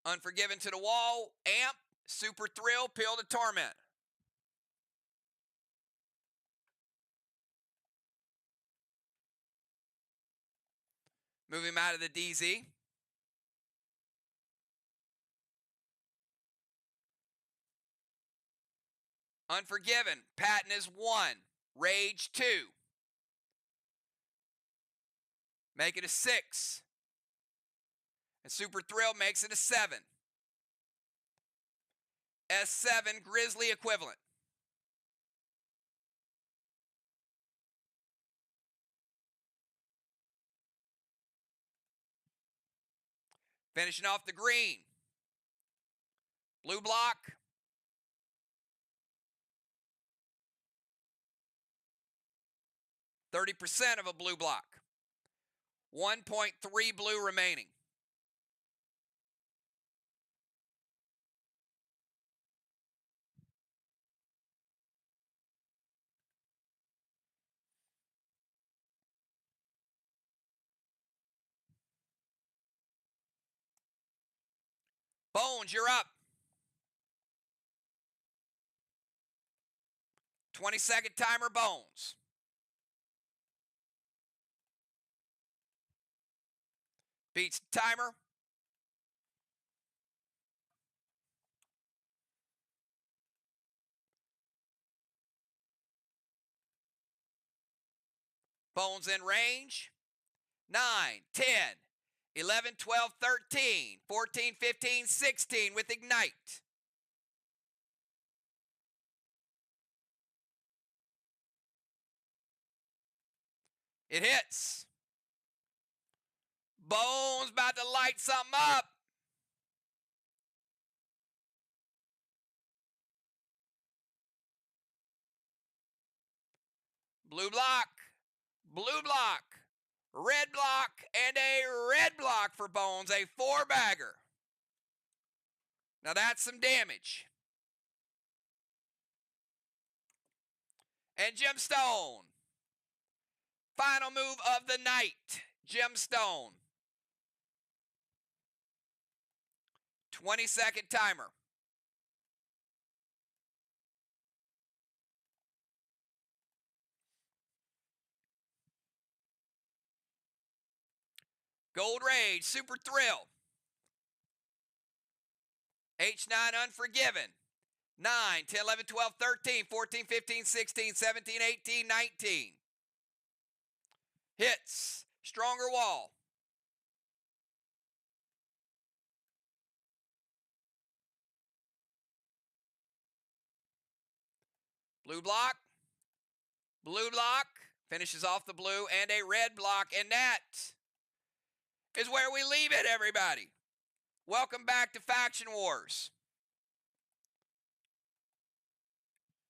Unforgiven to the wall. Amp. Super Thrill. Pill to Torment. Move him out of the DZ. Unforgiven. Patton is 1. Rage 2. Make it a 6. And Super Thrill makes it a 7. S7 Grizzly equivalent. Finishing off the green. Blue block. %30 of a blue block. 1.3 blue remaining. Bones, you're up. 20-second timer, Bones. Beats the timer. Bones in range. 9, 10, 11, 12, 13, 14, 15, 16 with Ignite. It hits. Bones about to light something up. Blue block, blue block, red block, and a red block for Bones, a 4-bagger. Now that's some damage. And Gemstone. Final move of the night, Gemstone. 20-second timer. Gold Rage, Super Thrill. H9 Unforgiven. 9, 10, 11, 12, 13, 14, 15, 16, 17, 18, 19. Hits. Stronger Wall. Blue block. Blue block. Finishes off the blue and a red block. And that is where we leave it, everybody. Welcome back to Faction Wars.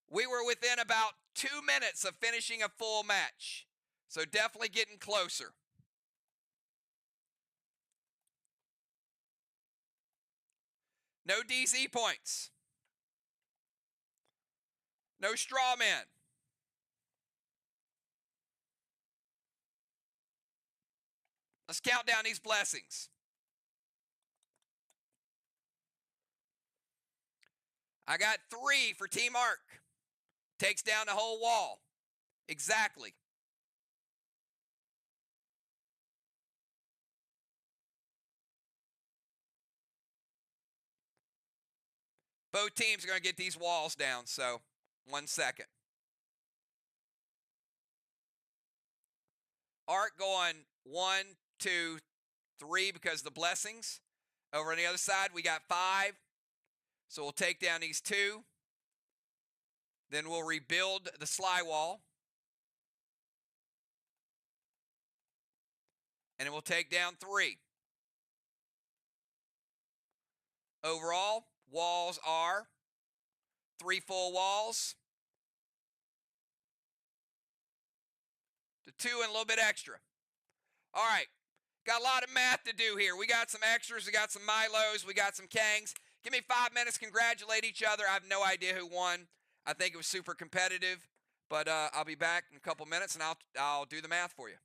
We were within about 2 minutes of finishing a full match. So definitely getting closer. No DZ points. No straw men. Let's count down these blessings. I got 3 for Team Arc. Takes down the whole wall. Exactly. Both teams are going to get these walls down, so 1 second. Arc going 1, 2, 3 because of the blessings. Over on the other side, we got 5. So we'll take down these 2. Then we'll rebuild the SLY wall. And then we'll take down 3. Overall, walls are 3 full walls to 2 and a little bit extra. All right, got a lot of math to do here. We got some extras, we got some Milos, we got some Kangs. Give me 5 minutes, congratulate each other. I have no idea who won. I think it was super competitive, but I'll be back in a couple minutes and I'll do the math for you.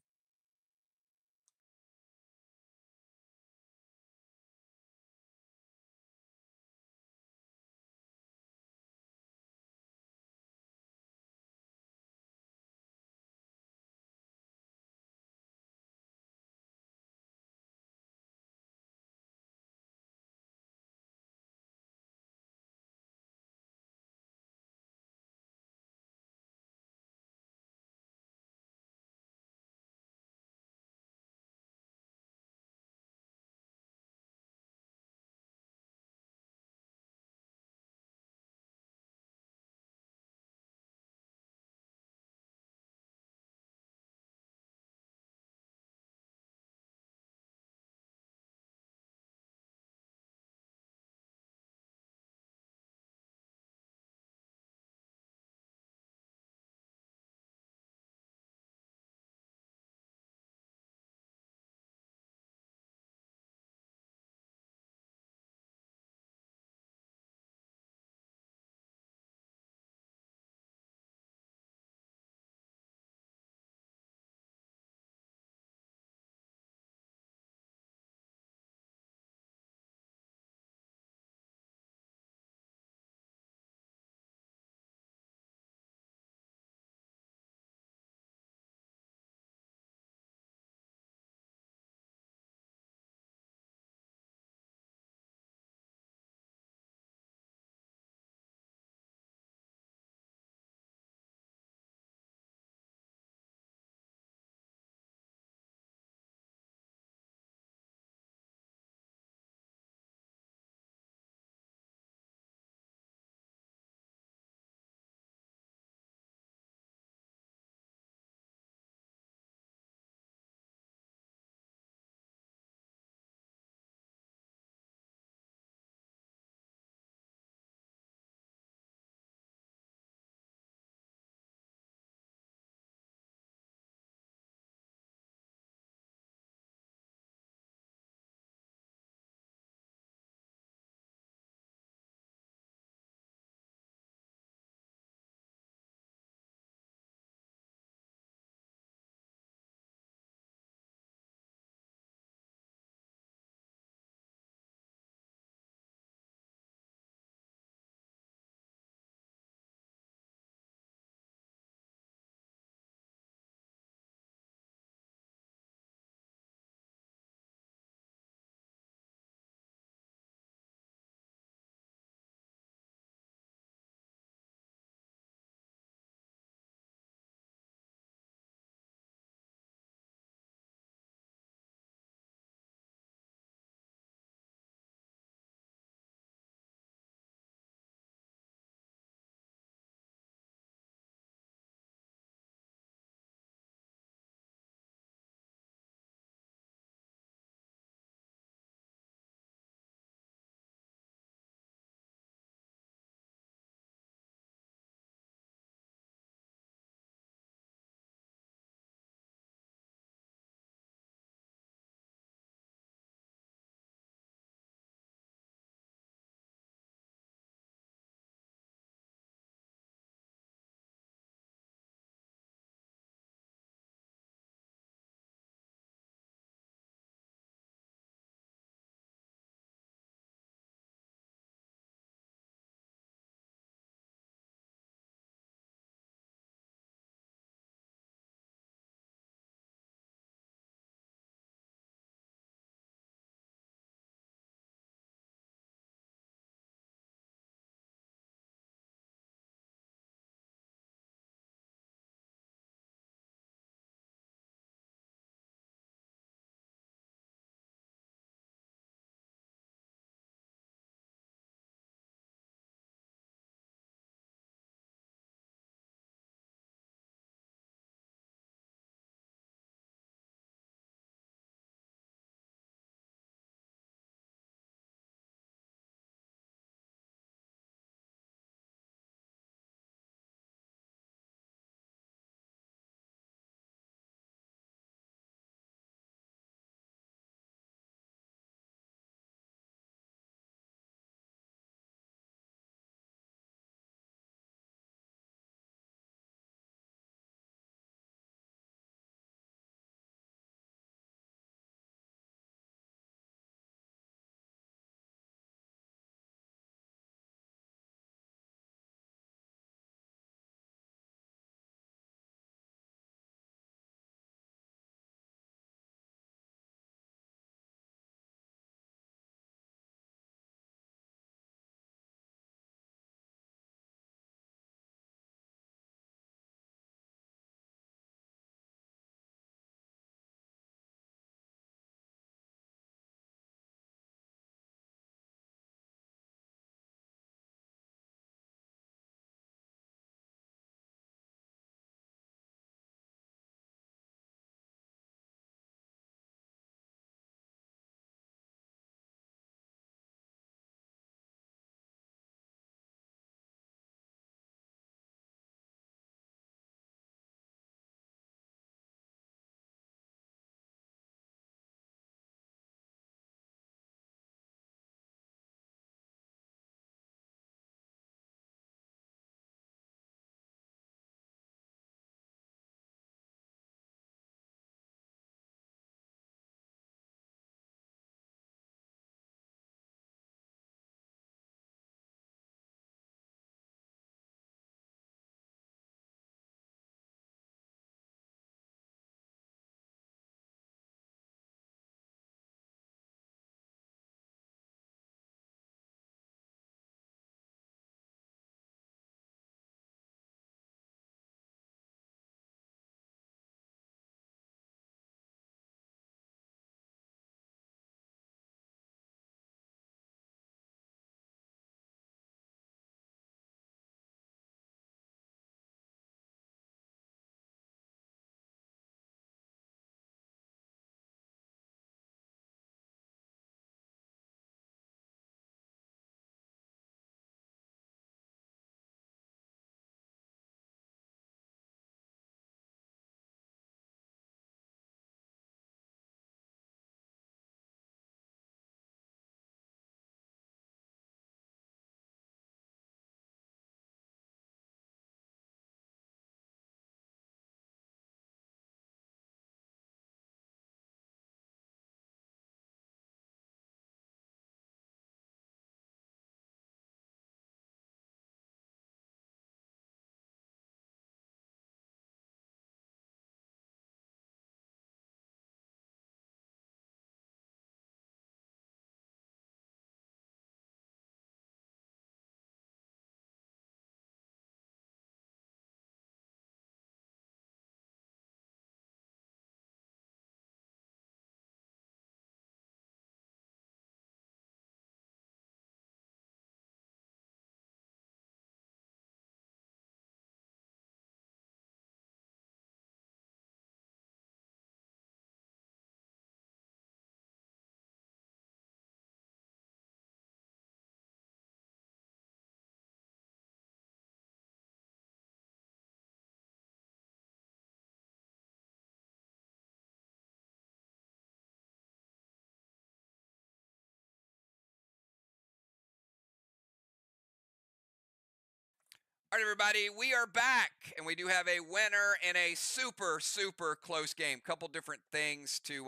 All right, everybody, we are back, and we do have a winner in a super, super close game. Couple different things to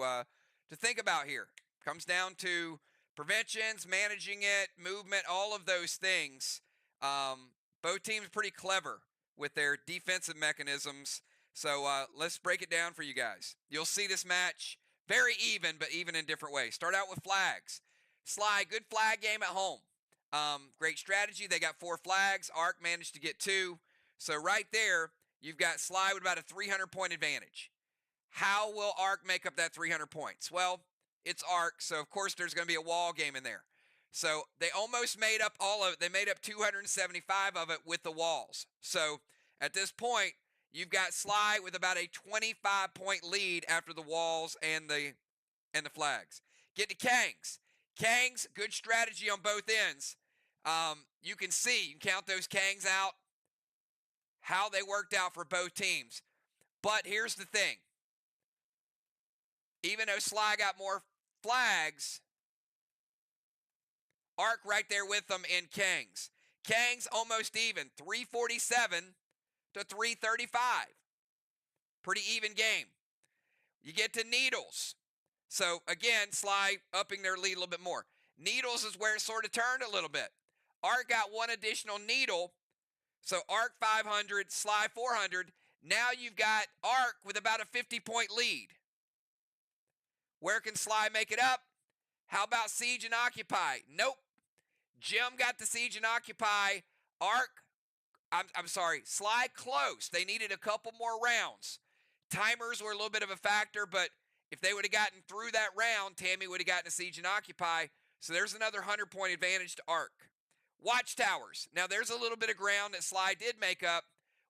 think about here. Comes down to preventions, managing it, movement, all of those things. Both teams pretty clever with their defensive mechanisms. So let's break it down for you guys. You'll see this match very even, but even in different ways. Start out with flags. SLY, good flag game at home. Great strategy. They got 4 flags. Arc managed to get 2. So right there, you've got SLY with about a 300-point advantage. How will Arc make up that 300 points? Well, it's Arc, so of course there's going to be a wall game in there. So they almost made up all of it. They made up 275 of it with the walls. So at this point, you've got SLY with about a 25-point lead after the walls and the flags. Get to Kangs. Kangs, good strategy on both ends. You can see, you can count those Kangs out, how they worked out for both teams. But here's the thing. Even though SLY got more flags, Arc right there with them in Kangs. Kangs almost even, 347 to 335. Pretty even game. You get to Needles. So again, SLY upping their lead a little bit more. Needles is where it sort of turned a little bit. Arc got 1 additional needle. So Arc 500, SLY 400. Now you've got Arc with about a 50-point lead. Where can SLY make it up? How about Siege and Occupy? Nope. Jim got the Siege and Occupy. SLY close. They needed a couple more rounds. Timers were a little bit of a factor, but if they would have gotten through that round, Tammy would have gotten a Siege and Occupy. So there's another 100-point advantage to Arc. Watchtowers. Now there's a little bit of ground that SLY did make up.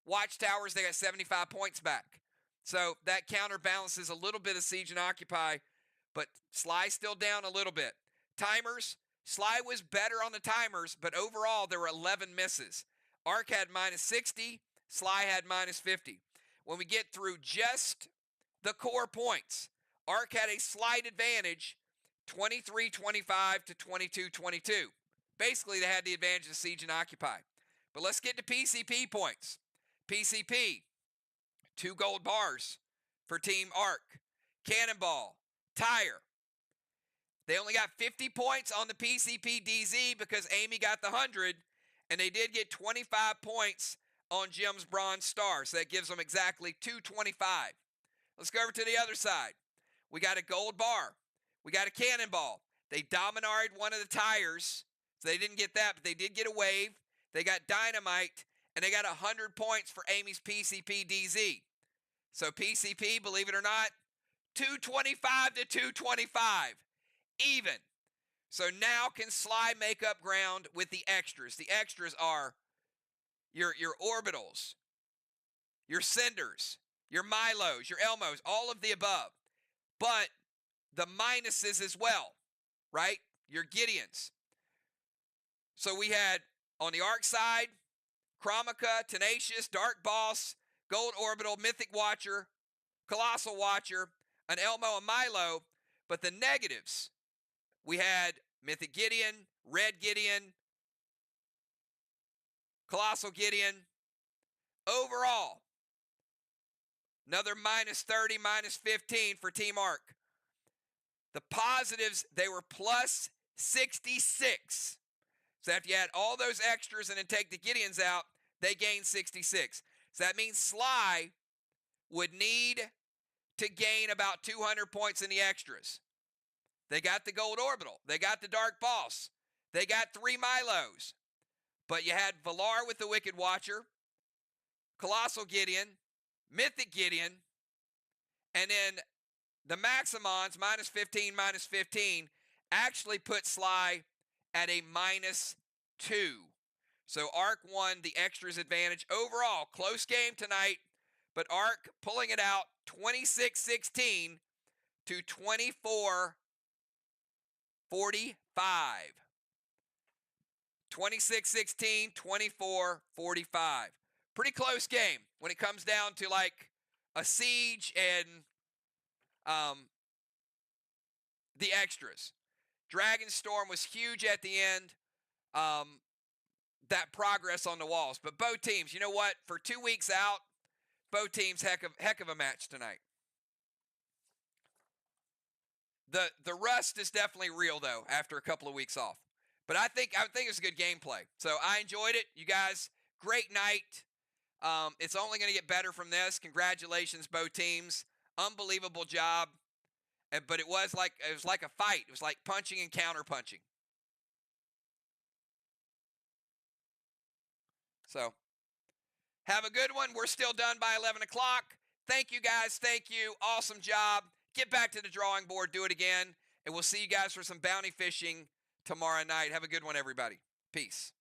Watchtowers, they got 75 points back. So that counterbalances a little bit of Siege and Occupy, but SLY still down a little bit. Timers, SLY was better on the timers, but overall there were 11 misses. Arc had minus 60, SLY had minus 50. When we get through just the core points, Arc had a slight advantage, 23-25 to 22-22. Basically, they had the advantage of Siege and Occupy. But let's get to PCP points. PCP, 2 gold bars for Team Arc. Cannonball, Tire. They only got 50 points on the PCP DZ because Amy got the 100, and they did get 25 points on Jim's Bronze Star. So that gives them exactly 225. Let's go over to the other side. We got a gold bar. We got a cannonball. They dominated one of the tires. So they didn't get that, but they did get a wave. They got dynamite, and they got 100 points for Amy's PCP DZ. So PCP, believe it or not, 225 to 225. Even. So now can SLY make up ground with the extras. The extras are your orbitals, your cinders, your Milos, your Elmos, all of the above. But the minuses as well, right? Your Gideons. So we had on the Arc side, Chromica, Tenacious, Dark Boss, Gold Orbital, Mythic Watcher, Colossal Watcher, an Elmo, a Milo. But the negatives, we had Mythic Gideon, Red Gideon, Colossal Gideon. Overall, another minus 30, minus 15 for Team Arc. The positives, they were plus 66. So after you add all those extras and then take the Gideons out, they gained 66. So that means SLY would need to gain about 200 points in the extras. They got the Gold Orbital. They got the Dark Boss. They got 3 Milos. But you had Valar with the Wicked Watcher, Colossal Gideon, Mythic Gideon, and then the Maximons, minus 15, minus 15, actually put SLY at a minus 2. So Arc won the extras advantage. Overall, close game tonight, but Arc pulling it out 26-16 to 24-45. 26-16, 24-45. Pretty close game when it comes down to like a siege and the extras. Dragon Storm was huge at the end. that progress on the walls. But both teams, you know what? For 2 weeks out, both teams heck of a match tonight. The rust is definitely real though after a couple of weeks off. But I think it's a good gameplay. So I enjoyed it. You guys, great night. It's only going to get better from this. Congratulations, both teams. Unbelievable job. But it was like a fight. It was like punching and counter punching. So have a good one. We're still done by 11 o'clock. Thank you guys. Thank you. Awesome job. Get back to the drawing board. Do it again. And we'll see you guys for some bounty fishing tomorrow night. Have a good one, everybody. Peace.